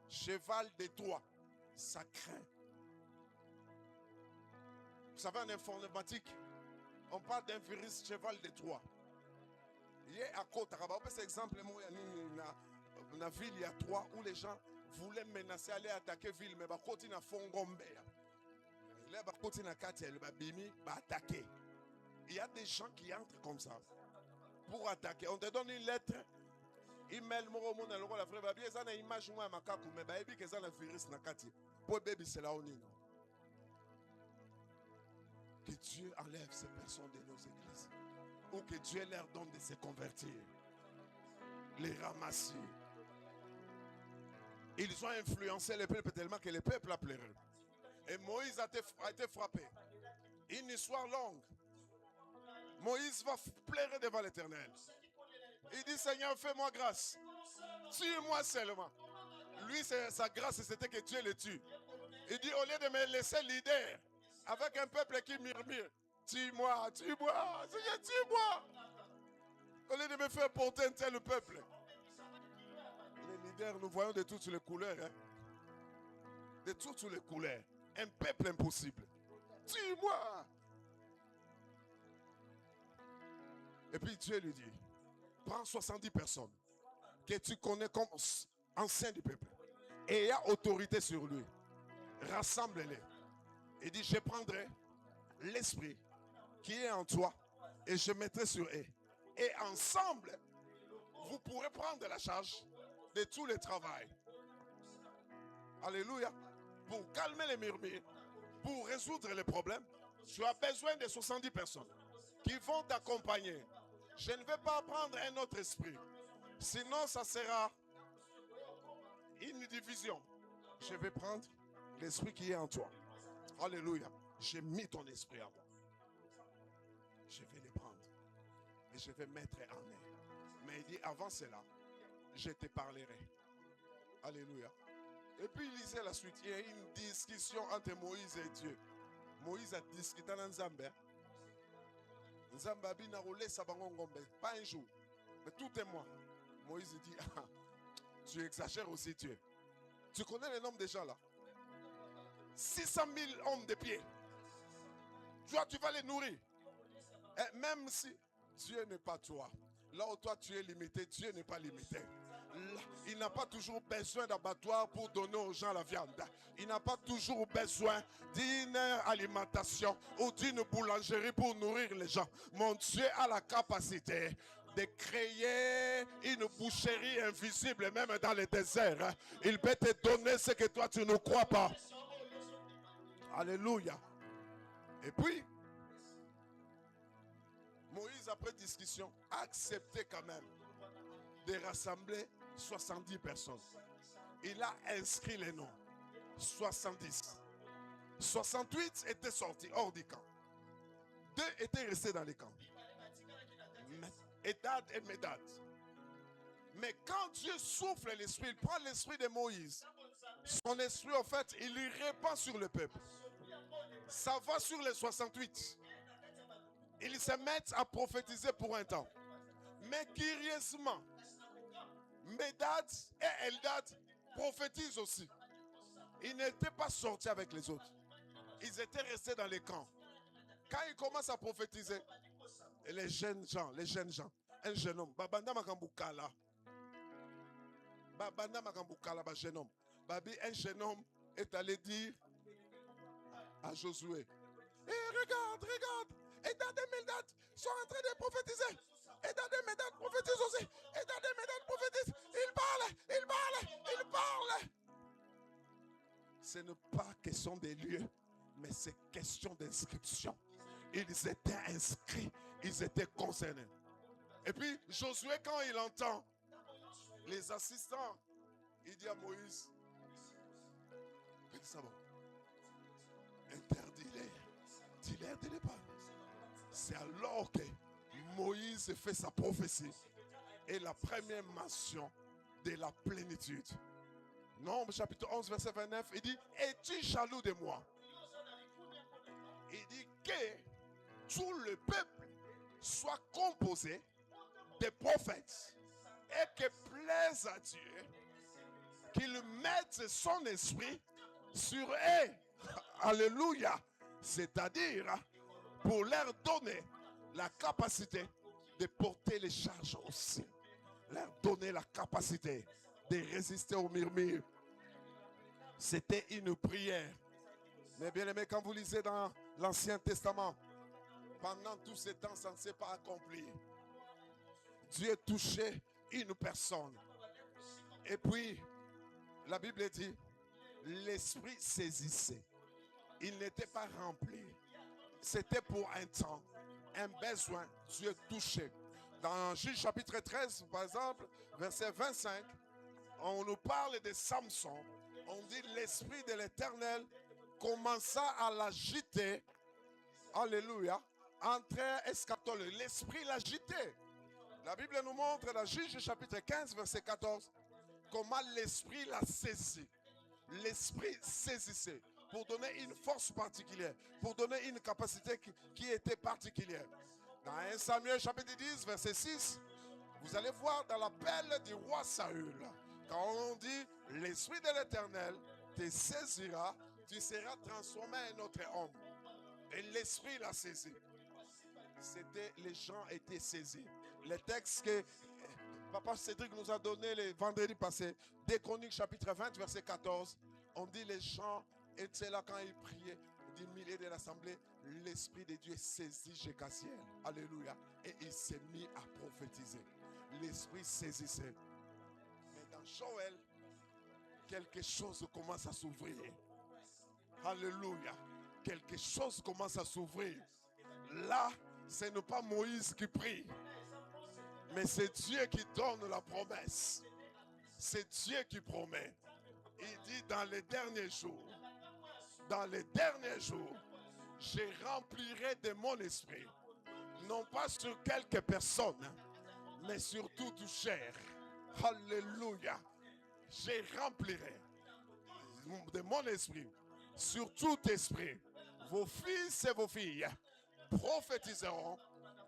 Cheval de Troie, ça craint. Vous savez, en informatique, on parle d'un virus cheval de Troie. Il y a à côté, c'est exemple, moi, dans la ville, il y a Troie où les gens voulaient menacer aller attaquer la ville, mais ils continuent à faire Ngombe. Là, ils continuent à attaquer. Il y a des gens qui entrent comme ça pour attaquer. On te donne une lettre. Email moro mona loko la frère babi ezana image moi makaku mais baby que ezana virus na kati. Pour baby c'est là on est. Que Dieu enlève ces personnes de nos églises ou que Dieu leur donne de se convertir. Les ramasser. Ils ont influencé le peuple tellement que le peuple a pleuré. Et Moïse a été frappé. Une histoire longue. Moïse va pleurer devant l'Éternel. Il dit, Seigneur, fais-moi grâce. Tue-moi seulement. Lui, sa grâce, c'était que Dieu le tue. Il dit, au lieu de me laisser leader, avec un peuple qui murmure, tue-moi, tue-moi, Seigneur, tue-moi. Au lieu de me faire porter un tel peuple. Les leaders, nous voyons de toutes les couleurs. Hein? De toutes les couleurs. Un peuple impossible. Tue-moi. Et puis Dieu lui dit, prends 70 personnes que tu connais comme anciens du peuple et il y a autorité sur lui. Rassemble-les. Il dit, je prendrai l'esprit qui est en toi et je mettrai sur eux. Et ensemble, vous pourrez prendre la charge de tout le travail. Alléluia. Pour calmer les murmures, pour résoudre les problèmes, tu as besoin de 70 personnes qui vont t'accompagner. Je ne vais pas prendre un autre esprit. Sinon, ça sera une division. Je vais prendre l'esprit qui est en toi. Alléluia. J'ai mis ton esprit à moi. Je vais le prendre. Et je vais mettre en eux. Mais il dit, avant cela, je te parlerai. Alléluia. Et puis il lisait la suite. Il y a une discussion entre Moïse et Dieu. Moïse a discuté dans Zambé. Pas un jour, mais tout est moi. Moïse dit, ah, tu exagères aussi Dieu. Tu connais le nombre de gens là? 600 000 hommes de pied. Toi, tu vas les nourrir. Et même si Dieu n'est pas toi, là où toi tu es limité, Dieu n'est pas limité. Il n'a pas toujours besoin d'abattoir pour donner aux gens la viande. Il n'a pas toujours besoin d'une alimentation ou d'une boulangerie pour nourrir les gens. Mon Dieu a la capacité de créer une boucherie invisible même dans le désert. Il peut te donner ce que toi tu ne crois pas. Alléluia. Et puis, Moïse, après discussion, a accepté quand même de rassembler 70 personnes. Il a inscrit les noms. 70. 68 étaient sortis hors du camp. 2 étaient restés dans les camps. Édad et Médad. Mais quand Dieu souffle l'esprit, il prend l'esprit de Moïse. Son esprit, en fait, il y répand sur le peuple. Ça va sur les 68. Ils se mettent à prophétiser pour un temps. Mais curieusement, Médad et Eldad prophétisent aussi. Ils n'étaient pas sortis avec les autres. Ils étaient restés dans les camps. Quand ils commencent à prophétiser, les jeunes gens, un jeune homme, Babanda Makambukala, jeune homme, un jeune homme est allé dire à Josué, regarde, Eldad et Médad sont en train de prophétiser. Eldad et Médad prophétisent aussi. Eldad et Médad prophétisent. Ils parlent. Ce n'est pas question des lieux, mais c'est question d'inscription. Ils étaient inscrits, ils étaient concernés. Et puis Josué, quand il entend Les assistants, il dit à Moïse, faites ça bon. Interdis-les. Dis-les de ne pas. C'est alors que Moïse fait sa prophétie. Et la première mention de la plénitude. Nombre chapitre 11 verset 29, il dit, es-tu jaloux de moi? Il dit que tout le peuple soit composé de prophètes et que plaise à Dieu qu'il mette son esprit sur eux. Alléluia. C'est-à-dire pour leur donner la capacité de porter les charges aussi. Leur donner la capacité de résister aux murmures. C'était une prière. Mais bien aimé, quand vous lisez dans l'Ancien Testament, pendant tout ce temps, ça ne s'est pas accompli. Dieu touchait une personne. Et puis, la Bible dit, l'esprit saisissait. Il n'était pas rempli. C'était pour un temps, un besoin. Dieu touchait. Dans Juge chapitre 13, par exemple, verset 25, on nous parle de Samson. On dit l'esprit de l'Éternel commença à l'agiter. Alléluia. Entre escatole. L'esprit l'agitait. La Bible nous montre dans Juge chapitre 15, verset 14, comment l'esprit l'a saisi. L'esprit saisissait pour donner une force particulière, pour donner une capacité qui était particulière. Dans 1 Samuel chapitre 10, verset 6, vous allez voir dans l'appel du roi Saül, quand on dit l'esprit de l'Éternel te saisira, tu seras transformé en autre homme. Et l'esprit l'a saisi. C'était, les gens étaient saisis. Le texte que Papa Cédric nous a donné le vendredi passé, des Chroniques chapitre 20, verset 14, on dit les gens étaient là quand ils priaient, des milliers de l'assemblée, l'esprit de Dieu saisit Jécassiel. Alléluia. Et il s'est mis à prophétiser. L'esprit saisissait. Mais dans Joël, quelque chose commence à s'ouvrir. Alléluia. Quelque chose commence à s'ouvrir. Là, ce n'est pas Moïse qui prie, mais c'est Dieu qui donne la promesse. C'est Dieu qui promet. Il dit dans les derniers jours, je remplirai de mon esprit, non pas sur quelques personnes, mais sur toute chair. Alléluia. Je remplirai de mon esprit sur tout esprit. Vos fils et vos filles prophétiseront,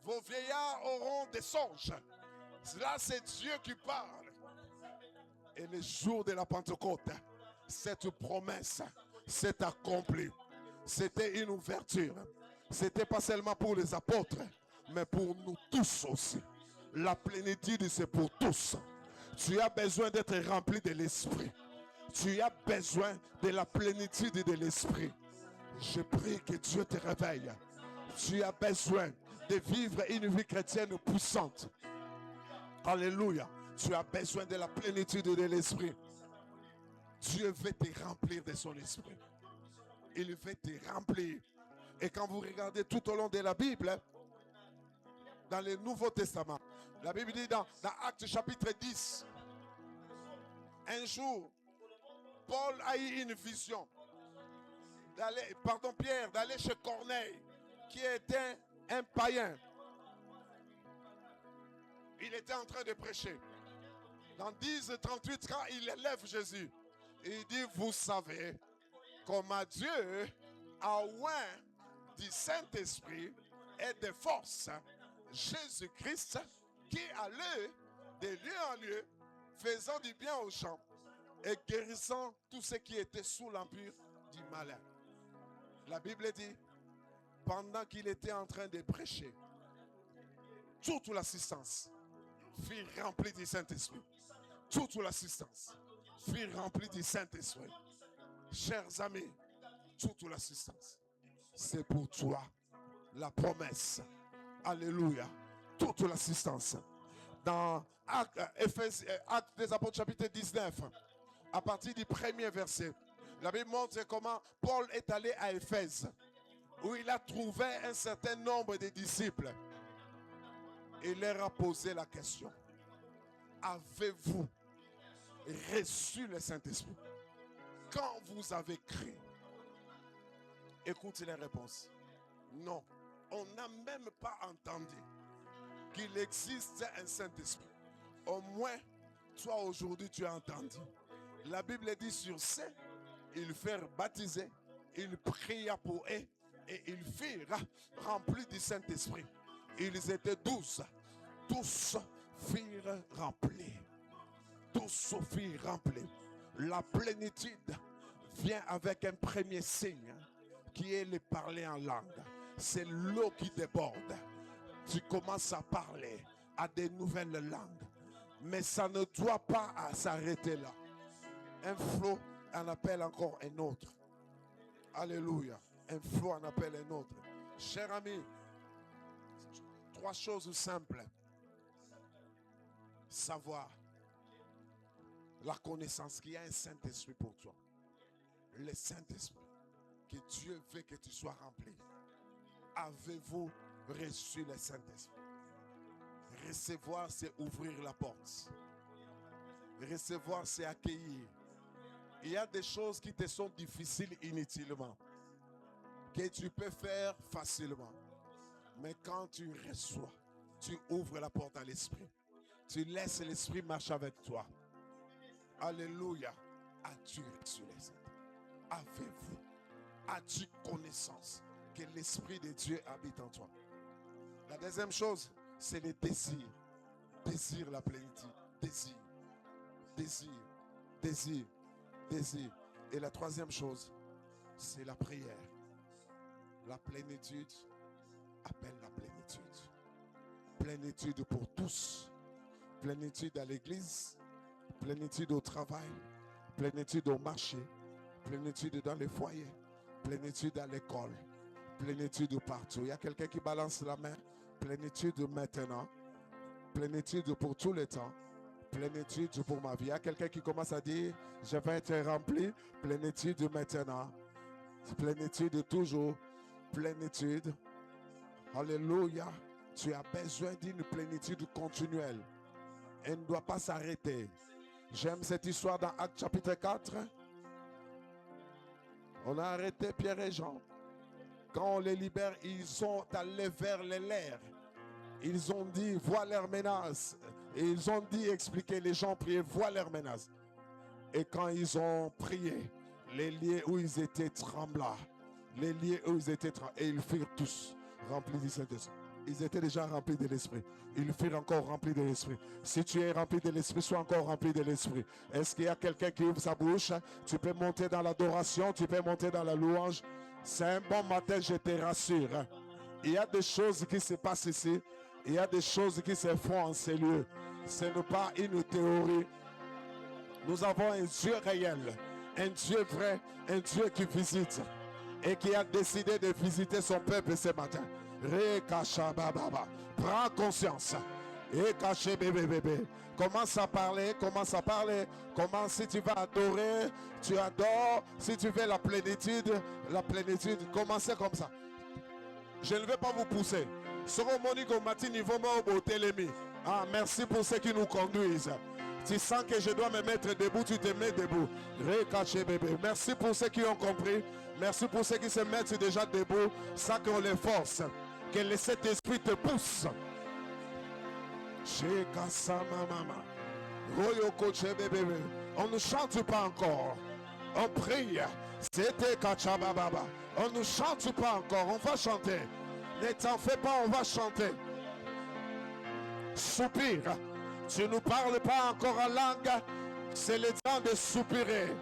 vos vieillards auront des songes. Là, c'est Dieu qui parle. Et le jour de la Pentecôte, cette promesse s'est accomplie. C'était une ouverture. C'était pas seulement pour les apôtres, mais pour nous tous aussi. La plénitude, c'est pour tous. Tu as besoin d'être rempli de l'esprit. Tu as besoin de la plénitude de l'esprit. Je prie que Dieu te réveille. Tu as besoin de vivre une vie chrétienne puissante. Alléluia. Tu as besoin de la plénitude de l'esprit. Dieu veut te remplir de son esprit. Il veut te remplir. Et quand vous regardez tout au long de la Bible, dans le Nouveau Testament, la Bible dit dans Actes chapitre 10, un jour, Paul a eu une vision. Pierre, d'aller chez Corneille, qui était un païen. Il était en train de prêcher. Dans 10:38, quand il élève Jésus, il dit, vous savez comment Dieu a oint du Saint-Esprit et de force Jésus-Christ qui allait de lieu en lieu, faisant du bien aux gens et guérissant tous ceux qui étaient sous l'empire du malin. La Bible dit, pendant qu'il était en train de prêcher, toute l'assistance fut remplie du Saint-Esprit. Toute l'assistance fut remplie du Saint-Esprit. Chers amis, toute l'assistance, c'est pour toi la promesse. Alléluia. Toute l'assistance. Dans Actes des Apôtres chapitre 19, à partir du premier verset, la Bible montre comment Paul est allé à Éphèse, où il a trouvé un certain nombre de disciples. Il leur a posé la question. Avez-vous reçu le Saint-Esprit? Quand vous avez cru? Écoutez les réponses. Non. On n'a même pas entendu qu'il existe un Saint-Esprit. Au moins, toi aujourd'hui, tu as entendu. La Bible dit sur ces, ils furent baptisés, ils pria pour eux et ils furent remplis du Saint-Esprit. Ils étaient 12. Tous furent remplis. Tous furent remplis. La plénitude vient avec un premier signe qui est le parler en langue. C'est l'eau qui déborde. Tu commences à parler à des nouvelles langues. Mais ça ne doit pas s'arrêter là. Un flot en appelle encore un autre. Alléluia. Un flot en appelle un autre. Cher ami, 3 choses simples. Savoir la connaissance qu'il y a un Saint-Esprit pour toi. Le Saint-Esprit. Que Dieu veut que tu sois rempli. Avez-vous reçu le Saint-Esprit? Recevoir, c'est ouvrir la porte. Recevoir, c'est accueillir. Il y a des choses qui te sont difficiles inutilement, que tu peux faire facilement. Mais quand tu reçois, tu ouvres la porte à l'Esprit. Tu laisses l'Esprit marcher avec toi. Alléluia. As-tu reçu le Saint-Esprit? Avez-vous? As-tu connaissance que l'Esprit de Dieu habite en toi? La deuxième chose, c'est le désir. Désir la plénitude. Désir. Désir. Désir. Désir. Et la troisième chose, c'est la prière. La plénitude appelle la plénitude. Plénitude pour tous. Plénitude à l'église. Plénitude au travail. Plénitude au marché. Plénitude dans les foyers. Plénitude à l'école. Plénitude partout. Il y a quelqu'un qui balance la main. Plénitude maintenant. Plénitude pour tout le temps. Plénitude pour ma vie. Il y a quelqu'un qui commence à dire, je vais être rempli. Plénitude maintenant. Plénitude toujours. Plénitude. Alléluia. Tu as besoin d'une plénitude continuelle. Elle ne doit pas s'arrêter. J'aime cette histoire dans Actes chapitre 4. On a arrêté Pierre et Jean. Quand on les libère, ils sont allés vers les lairs. Ils ont dit, voilà leurs menaces. Et ils ont dit, expliquer, les gens priaient, voilà leurs menaces. Et quand ils ont prié, les lieux où ils étaient tremblants. Les lieux où ils étaient tremblants. Et ils furent tous remplis du Saint-Esprit. Ils étaient déjà remplis de l'Esprit. Ils furent encore remplis de l'Esprit. Si tu es rempli de l'Esprit, sois encore rempli de l'Esprit. Est-ce qu'il y a quelqu'un qui ouvre sa bouche? Tu peux monter dans l'adoration, tu peux monter dans la louange. C'est un bon matin, je te rassure. Il y a des choses qui se passent ici. Il y a des choses qui se font en ces lieux. Ce n'est pas une théorie. Nous avons un Dieu réel, un Dieu vrai, un Dieu qui visite et qui a décidé de visiter son peuple ce matin. Prends conscience. Et caché bébé. Commence à parler, commence à parler. Comment si tu vas adorer, tu adores. Si tu veux la plénitude, commencez comme ça. Je ne vais pas vous pousser. Ah, merci pour ceux qui nous conduisent. Tu sens que je dois me mettre debout, tu te mets debout. Recaché bébé. Merci pour ceux qui ont compris. Merci pour ceux qui se mettent déjà debout. Ça qu'on les force. Que le Saint-Esprit te pousse. On ne chante pas encore. On prie. C'était Kachababa. On ne chante pas encore. On va chanter. Ne t'en fais pas, on va chanter. Soupire. Tu ne parles pas encore en langue. C'est le temps de soupirer.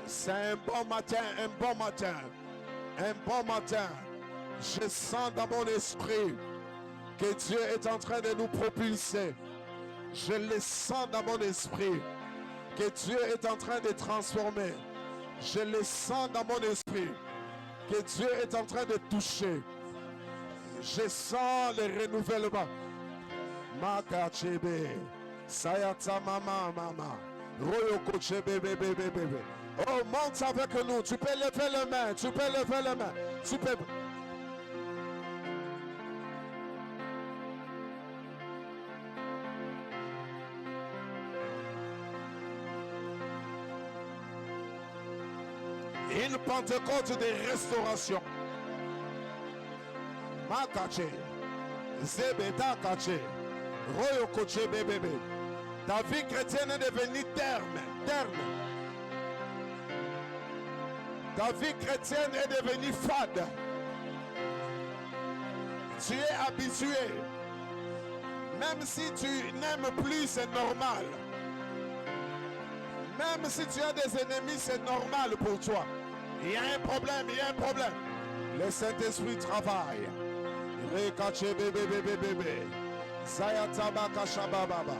C'est un bon matin, un bon matin. Un bon matin. Je sens dans mon esprit que Dieu est en train de nous propulser. Je le sens dans mon esprit que Dieu est en train de transformer. Je le sens dans mon esprit que Dieu est en train de toucher. Je sens le renouvellement. Makachebe, Sayata mama mama, Royoko chebe bébé bébé. Oh, monte avec nous. Tu peux lever les mains. Tu peux lever les mains. Tu peux. Une Pentecôte de restauration. Makache. Zebeta kache. Royo koche bébé. Ta vie chrétienne est devenue terme. Ta vie chrétienne est devenue fade. Tu es habitué. Même si tu n'aimes plus, c'est normal. Même si tu as des ennemis, c'est normal pour toi. Il y a un problème, Le Saint-Esprit travaille. Rekache bébé bébé bébé. Zayataba kashababa.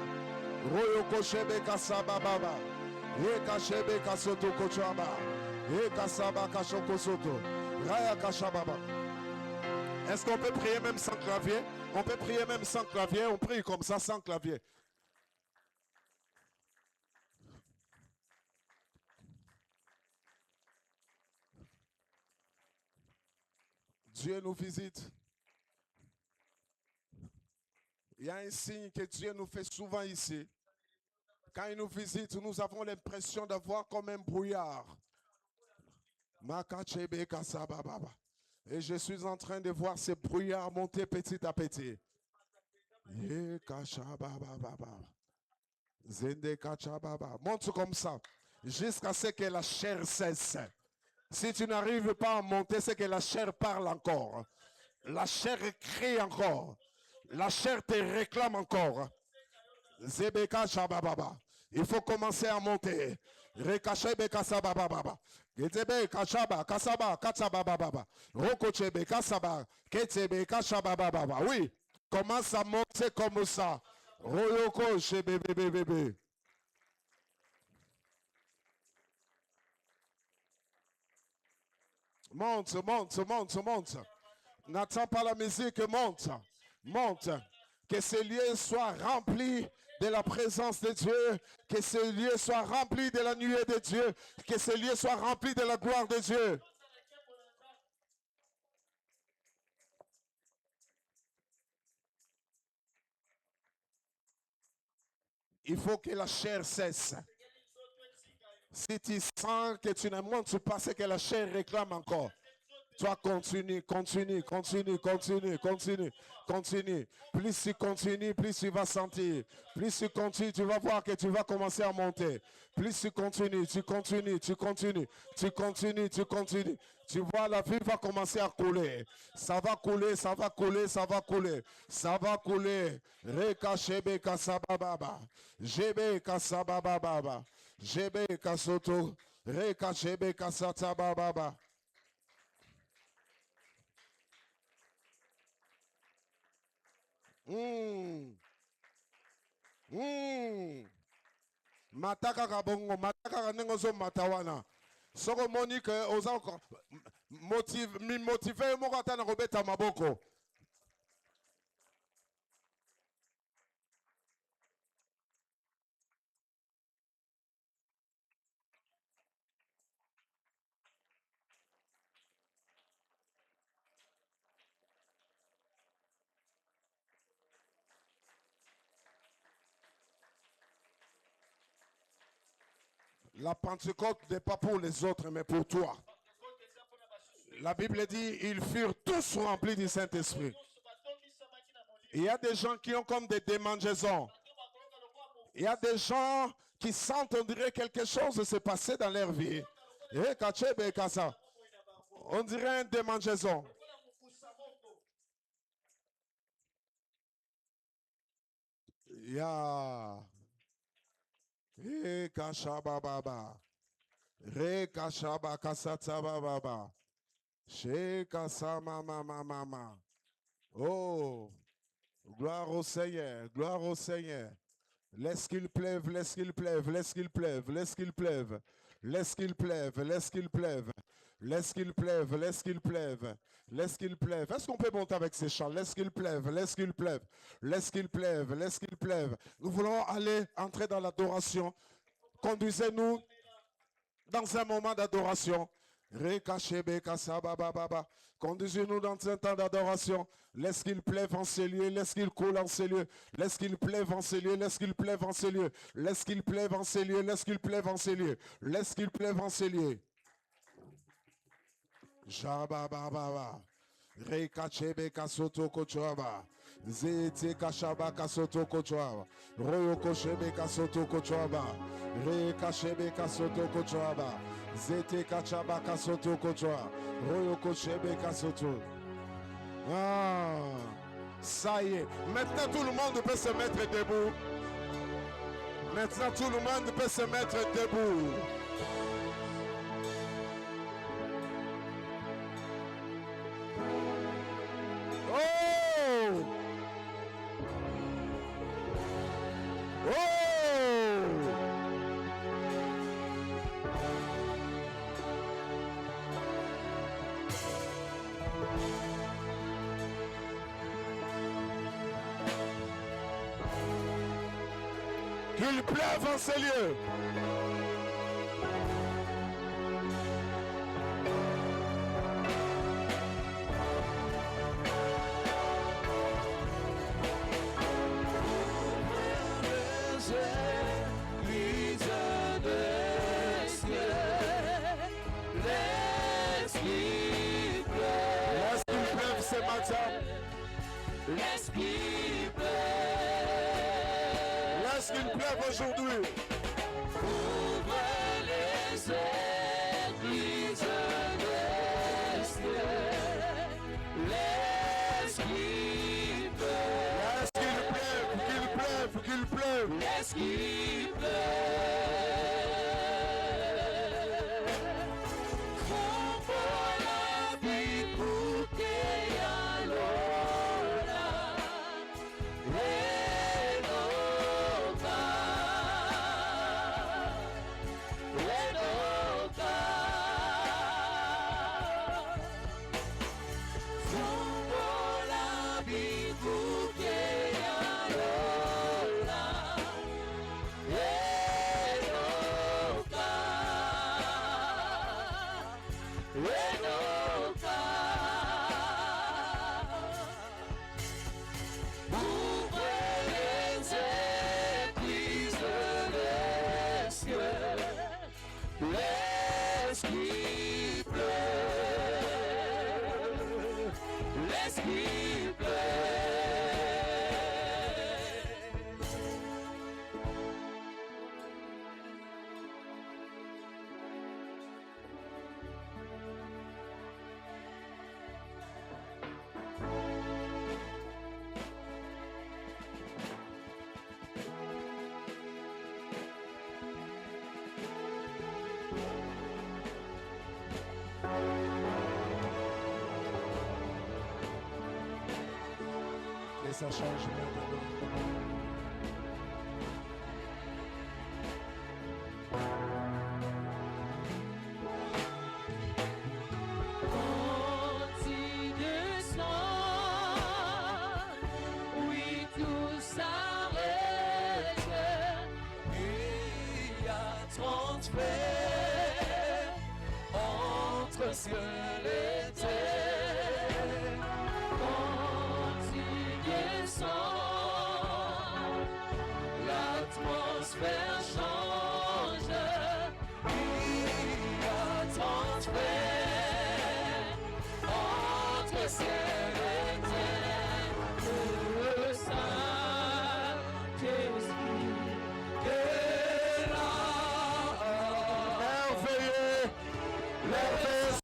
Royo koshebe kasababa. Rekashebe kasoto kochaba. Rekasaba kashoko soto. Raya kashababa. Est-ce qu'on peut prier même sans clavier? On peut prier même sans clavier. On prie comme ça sans clavier. Dieu nous visite. Il y a un signe que Dieu nous fait souvent ici. Quand il nous visite, nous avons l'impression d'avoir comme un brouillard. Et je suis en train de voir ces brouillards monter petit à petit. Monte comme ça, jusqu'à ce que la chair cesse. Si tu n'arrives pas à monter, c'est que la chair parle encore. La chair crie encore. La chair te réclame encore. Il faut commencer à monter. Oui, commence à monter comme ça. Monte. N'attends pas la musique, monte. Que ce lieu soit rempli de la présence de Dieu. Que ce lieu soit rempli de la nuée de Dieu. Que ce lieu soit rempli de la gloire de Dieu. Il faut que la chair cesse. Si tu sens que tu ne montes pas, c'est que la chair réclame encore. Toi, continue. Plus tu continues, plus tu vas sentir. Plus tu continues, tu vas voir que tu vas commencer à monter. Plus tu continues. Tu vois, la vie va commencer à couler. Ça va couler. Rekashebe kasababa. Jebe kasababa. Jebe kasoto. Rekashebe kasatababa. Mataka kabongo, mataka nengozo matawana. Soko Monique, oza motivé mokata na kobeta maboko. La Pentecôte n'est pas pour les autres, mais pour toi. La Bible dit, ils furent tous remplis du Saint-Esprit. Il y a des gens qui ont comme des démangeaisons. Il y a des gens qui sentent, on dirait quelque chose se passer dans leur vie. On dirait une démangeaison. Kashababa. Rekashaba kasatababa. Shekasama mama. Oh, gloire au Seigneur. Laisse qu'il pleuve. Est-ce qu'on peut monter avec ces chants? Laisse qu'il pleuve. Nous voulons entrer dans l'adoration. Conduisez-nous dans un moment d'adoration. Conduisez-nous dans un temps d'adoration. Laisse qu'il pleuve en ces lieux. Laisse qu'il coule en ces lieux. Laisse qu'il pleuve en ces lieux. Laisse qu'il pleuve en ces lieux. Laisse qu'il pleuve en ces lieux. Laisse qu'il pleuve en ces lieux. Laisse qu'il pleuve en ces lieux. Jabababa. Rekachebe kasoto kochaba. Zete kashaba kasoto kochaba. Royoko shebe kasoto kochaba. Rekachebe kasoto kochaba. Zete kachaba kasoto kochaba. Royoko shebe kasoto. Ah, ça y est. Maintenant tout le monde peut se mettre debout. Maintenant tout le monde peut se mettre debout. Oh! Oh! Qu'il pleuve en ces lieux. Ce matin, laisse qu'il pleuve aujourd'hui. Ouvre les églises de ciel. Laisse qu'il pleuve. Qu'il pleuve. Laisse qu'il pleuve. Et ça change maintenant. Ciel et terre, quand il descend, l'atmosphère change, il y a transfert entre ciel et terre, le Saint-Esprit est là. Merveilleux, merveilleux.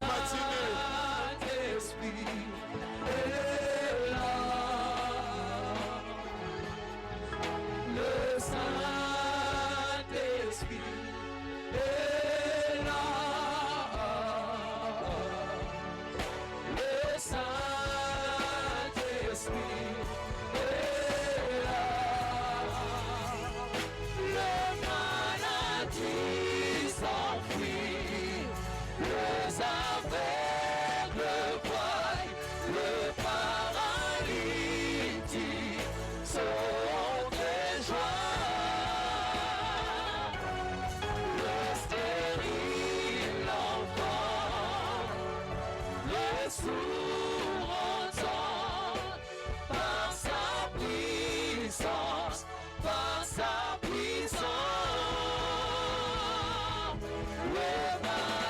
Le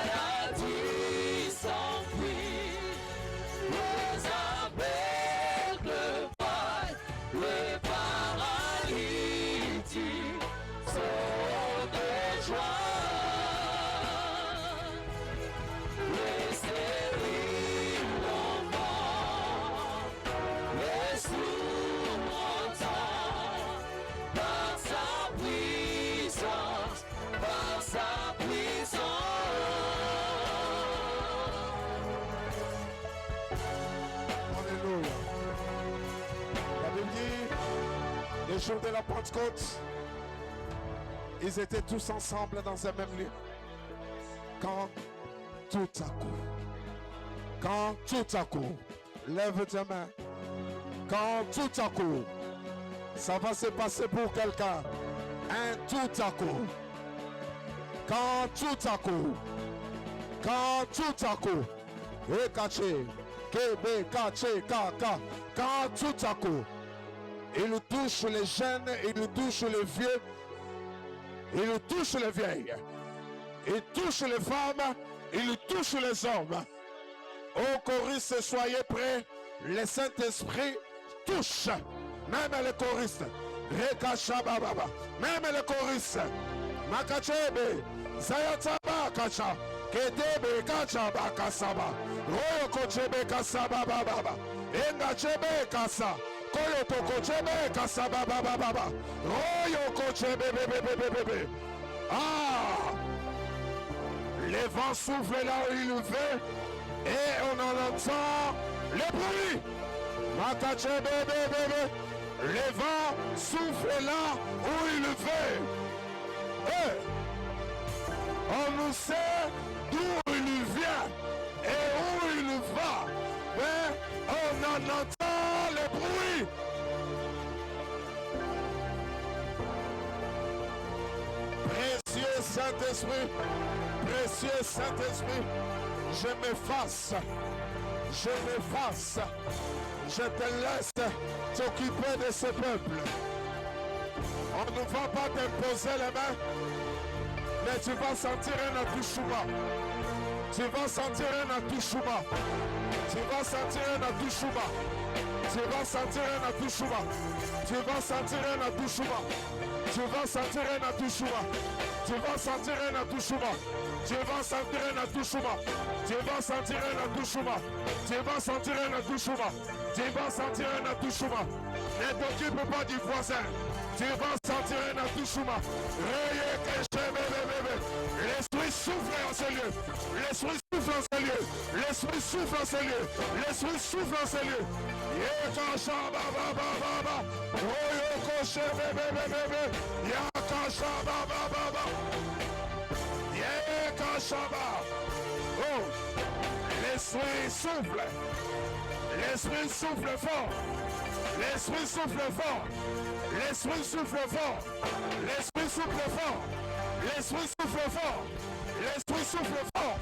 maladie s'enfuit. Le jour de la Pentecôte, ils étaient tous ensemble dans un même lieu. Quand tout à coup, lève tes mains. Quand tout à coup, ça va se passer pour quelqu'un. Un tout à coup. Quand tout à coup, et caché, quand tout à coup, il touche les jeunes, il touche les vieux, il touche les vieilles, il touche les femmes, il touche les hommes. Ô choristes, soyez prêts, le Saint-Esprit touche, même les choristes. Même les choristes. Makachebe, Zayataba Kacha, Kedebe Kacha Bakasaba, Royo Kochebe Kasaba Baba, Engachebe Kasa, Koyoto Kochebe Kasaba Baba, Royo Kochebe Bebe. Ah! Les vents soufflent là où il veut et on en entend le bruit. Makachebe Bebe. Les vents soufflent là où il veut. Hey. On nous sait d'où il vient et où il va. Mais on en entend le bruit. Précieux Saint-Esprit, précieux Saint-Esprit, je m'efface. Je te laisse t'occuper de ce peuple. On ne va pas t'imposer les mains, mais tu vas sentir un attouchement. Tu vas sentir un attouchement. Tu vas sentir un attouchement. Tu vas sentir un attouchement. Tu vas sentir un attouchement. Tu vas sentir un attouchement. Tu vas sentir un attouchement. Tu vas sentir un attouchement. Tu vas sentir un attouchement. Tu vas sentir un attouchement. Tu vas sentir un attouchement. Ne t'occupe pas du voisin. Tu vas sentir un attouchement. L'esprit souffle en ce lieu. L'esprit souffle en ce lieu. L'esprit souffle en ce lieu. L'esprit souffle en ce lieu. Oh, l'esprit souffle. L'esprit souffle fort. L'esprit souffle fort. L'esprit souffle fort. L'esprit souffle fort. L'esprit souffle fort. L'esprit souffle fort.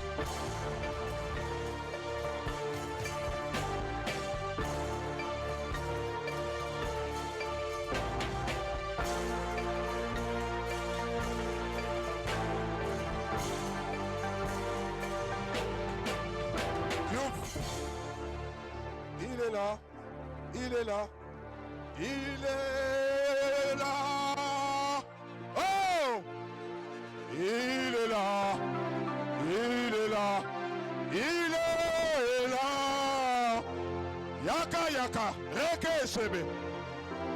Il est là. Il est là. Il est là. Oh! Il est là. Il est là. Il est là. Yaka yaka. Reke shebe.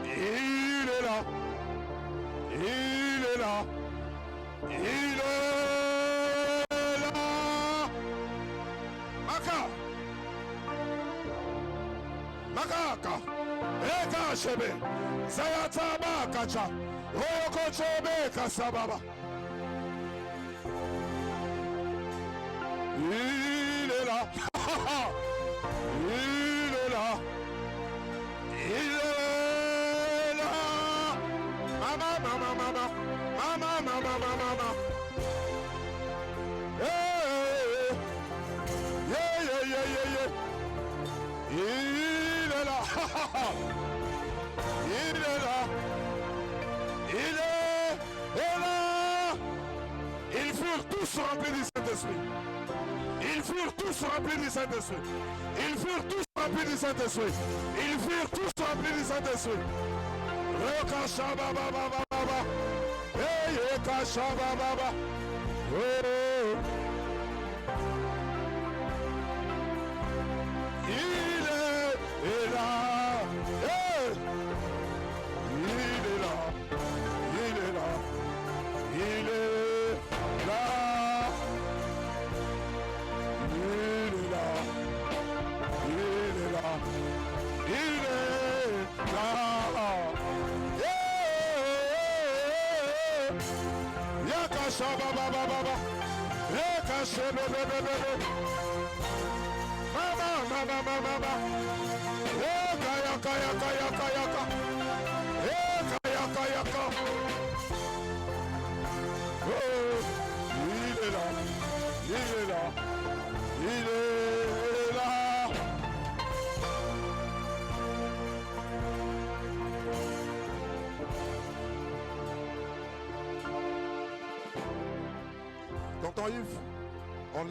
Il est là. Il est là. Il est là. Maka. Makaka. Reka shebe. Zayataba kacha. Royoko chebe kasababa. Il est là. Il est là. Il est là. Mama, mama, mama. Mama, mama, mama, mama. Hey, yeah, yeah, yeah, yeah, yeah. Il est là. Il est là. Il est là. Ils furent tous remplis du Saint-Esprit. Ils furent tous remplis du Saint-Esprit. Ils furent tous remplis du Saint-Esprit. Ils furent tous remplis du Saint-Esprit. Rekashababababa. Hey, rekashabababa. Oh. Il est là. Hey. Il est là. Il est là. Il est là. Il est là. Rekashababababa. Rekashebebebebe. Mama. Yaka. Yaka. Oh, il est là. Tonton Yves, on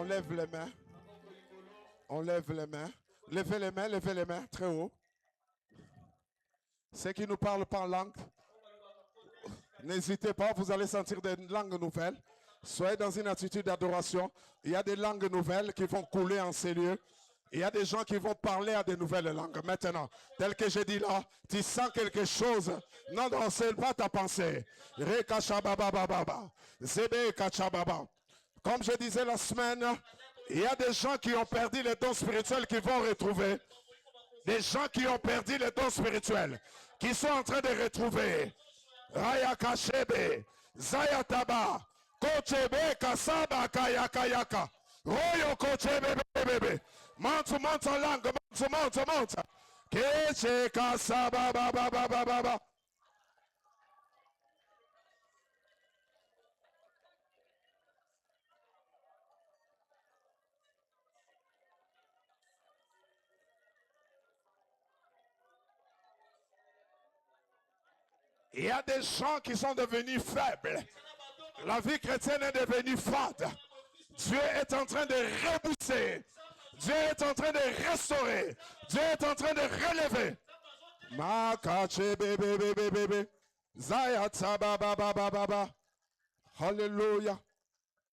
lève les mains. Levez les mains, très haut. Ceux qui nous parlent par langue, n'hésitez pas, vous allez sentir des langues nouvelles. Soyez dans une attitude d'adoration. Il y a des langues nouvelles qui vont couler en ces lieux. Il y a des gens qui vont parler à de nouvelles langues. Maintenant, tel que je dis là, tu sens quelque chose. Non, c'est pas ta pensée. Comme je disais la semaine, il y a des gens qui ont perdu les dons spirituels qui vont retrouver. Des gens qui ont perdu les dons spirituels, qui sont en train de retrouver. Raya Kashebe, Zayataba, Kochebe, Kasaba, Kayaka, Royo Kochebe, bébé. Monte en langue, monte. Keche Kasaba, baba. Il y a des gens qui sont devenus faibles. La vie chrétienne est devenue fade. Dieu est en train de rebousser. Dieu est en train de restaurer. Dieu est en train de relever. Makache bébé. Zayatsa baba. Alléluia.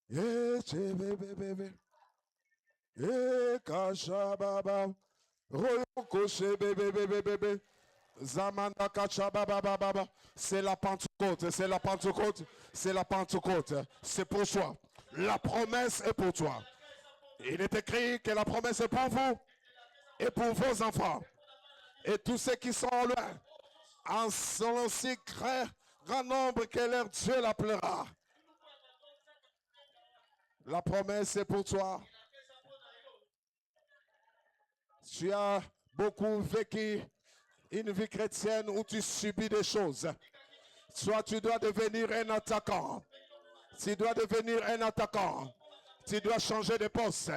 Yeche bébé. Kasha baba. Royokoshe bébé. Zamanda Kachabababa. C'est la Pentecôte. C'est pour toi. La promesse est pour toi. Il est écrit que la promesse est pour vous et pour vos enfants. Et tous ceux qui sont loin, en son aussi grand nombre que leur Dieu l'appellera. La promesse est pour toi. Tu as beaucoup vécu une vie chrétienne où tu subis des choses. Soit tu dois devenir un attaquant. Tu dois changer de poste.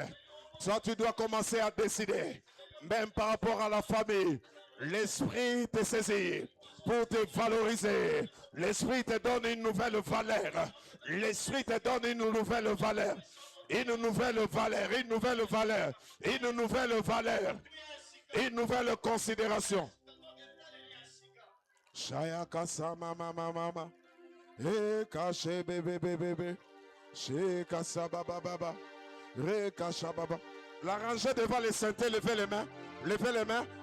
Soit tu dois commencer à décider. Même par rapport à la famille. L'esprit te saisit pour te valoriser. L'esprit te donne une nouvelle valeur. Une nouvelle considération. Shaya kasa mama. Kashe bébé. She kasa baba. Re kasha baba. La rangée devant les saints, levez les mains.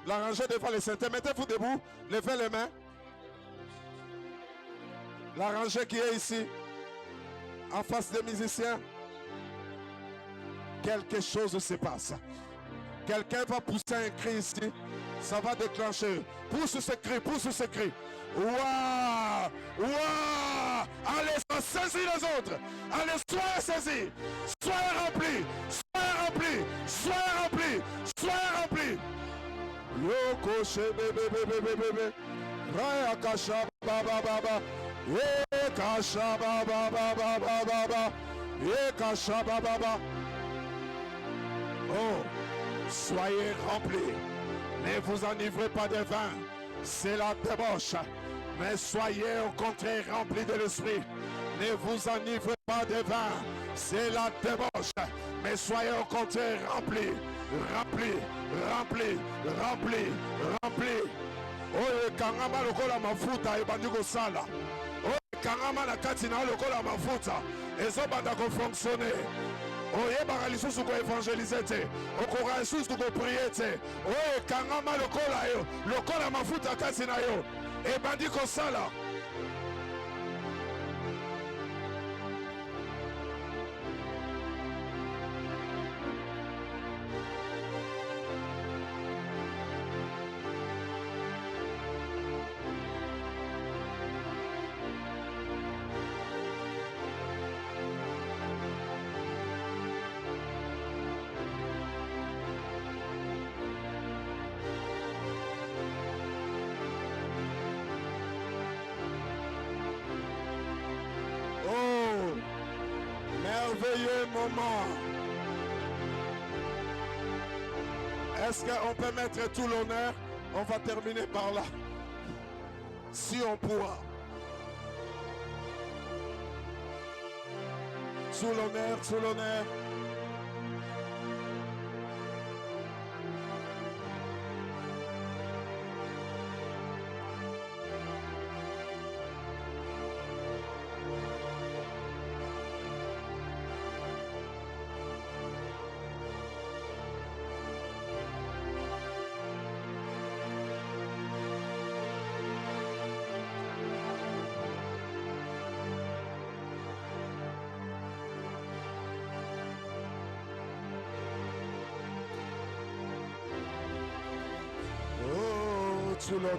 La rangée devant les saints, mettez-vous debout. Levez les mains. La rangée qui est ici, en face des musiciens. Quelque chose se passe. Quelqu'un va pousser un cri ici. Ça va déclencher. Pousse ce cri. Waouh! Allez, saisis les autres. Allez, soyez saisis. Soyez remplis. Yoko shebe bébé. Raya kasha baba. Ye kasha baba. Ye kasha baba. Oh, soyez remplis. Ne vous enivrez pas de vin. C'est la débauche. Mais soyez au contraire remplis de l'esprit. Ne vous enivrez pas de vin. C'est la débauche. Mais soyez au contraire remplis. Oye kangama lokola mafuta ebandi kosala. Oye kangama na kati na lokola mafuta ezobanda kofonctionner. Oyebaka lisusu koevangelize te, okoka lisusu koprie te. Oye kangama lokola mafuta kati na yo ebandi kosala. merveilleux moment. Est-ce qu'on peut mettre tout l'honneur? On va terminer par là. Si on pourra. Sous l'honneur, sous l'honneur. Sous l'honneur.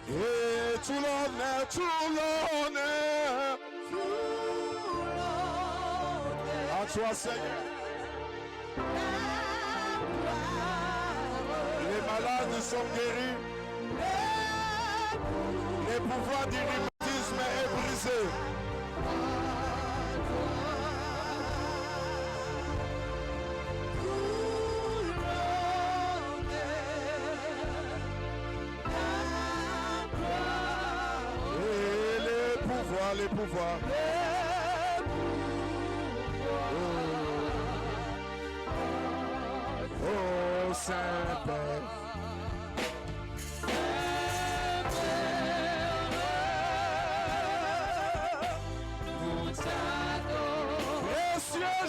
Et tout l'honneur, tout l'honneur. À toi, Seigneur. Les malades sont guéris. Les pouvoirs du rhumatisme est brisé. Et les pouvoirs. Oh, Saint-Père.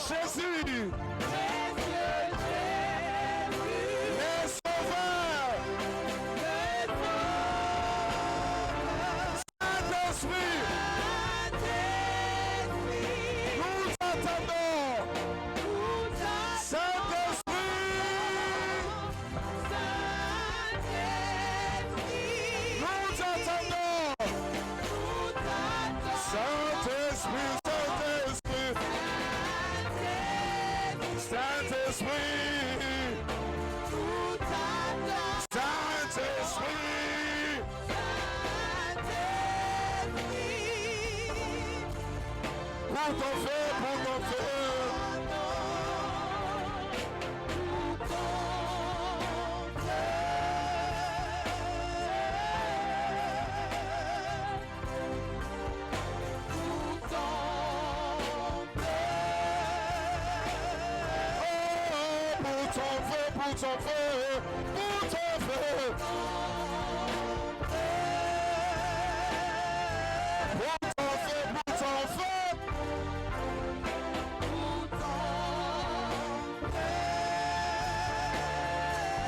Jésus, les sauveurs, Saint-Esprit, nous attendons, Saint-Esprit, nous attendons, Saint-Esprit. Saint-Esprit, Saint-Esprit, pour ton feu, pour ton feu. Pour ton feu, pour ton feu, pour ton feu, pour ton feu,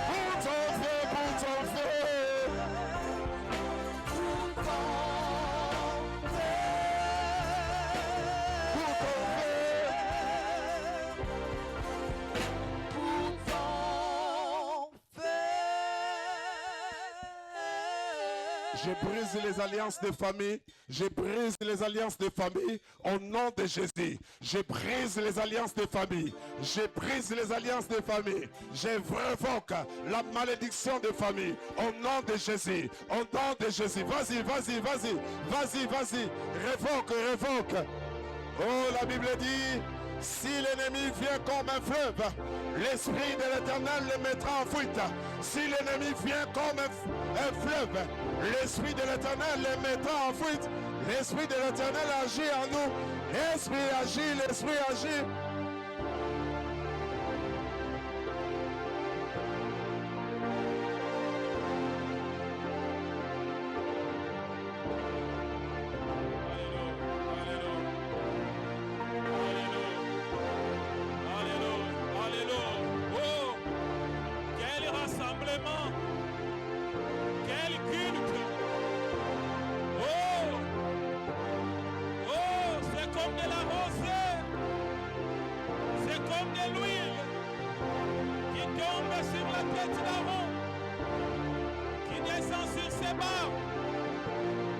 pour ton feu, pour ton feu. Je brise les alliances de famille. Je brise les alliances de famille au nom de Jésus. Je brise les alliances de famille. Je brise les alliances de famille. Je révoque la malédiction de famille au nom de Jésus. Au nom de Jésus. Vas-y, vas-y, vas-y. Vas-y, vas-y. Révoque, révoque. Oh, la Bible dit, si l'ennemi vient comme un fleuve, l'Esprit de l'Éternel le mettra en fuite. Si l'ennemi vient comme un fleuve, l'Esprit de l'Éternel le mettra en fuite. L'Esprit de l'Éternel agit en nous. L'Esprit agit, l'Esprit agit.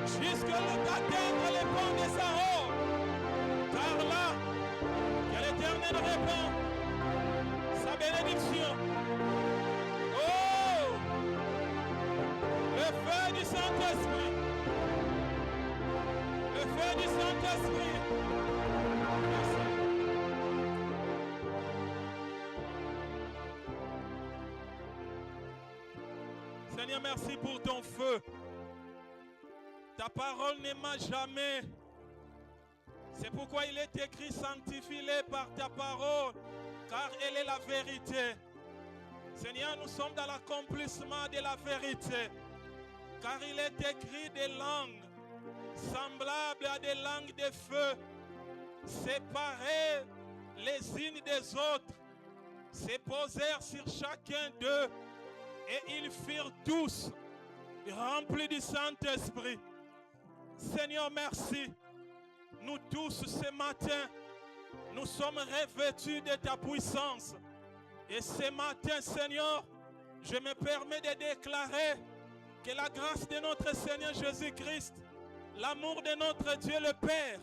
Jusqu'à atteindre les ponts des arbres. feu du Saint-Esprit. Merci. Seigneur, merci pour ton feu. Ta parole n'aima jamais. C'est pourquoi il est écrit, sanctifie-les par ta parole, car elle est la vérité. Seigneur, nous sommes dans l'accomplissement de la vérité, car il est écrit des langues semblables à des langues de feu, séparées les unes des autres, se posèrent sur chacun d'eux, et ils furent tous remplis du Saint-Esprit. Seigneur, merci. Nous tous ce matin, nous sommes revêtus de ta puissance. Et ce matin, Seigneur, je me permets de déclarer que la grâce de notre Seigneur Jésus-Christ, l'amour de notre Dieu le Père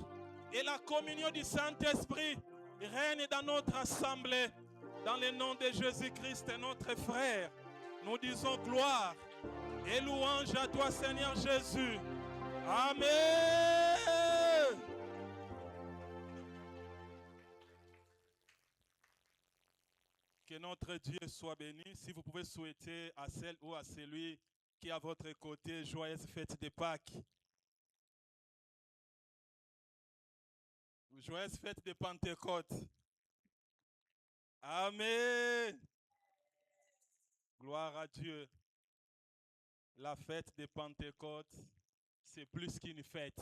et la communion du Saint-Esprit règnent dans notre assemblée. Dans le nom de Jésus-Christ, notre frère, nous disons gloire et louange à toi, Seigneur Jésus. Amen. Que notre Dieu soit béni. Si vous pouvez souhaiter à celle ou à celui qui est à votre côté, joyeuse fête de Pâques. Joyeuse fête de Pentecôte. Amen. Gloire à Dieu. La fête de Pentecôte, c'est plus qu'une fête.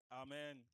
Amen.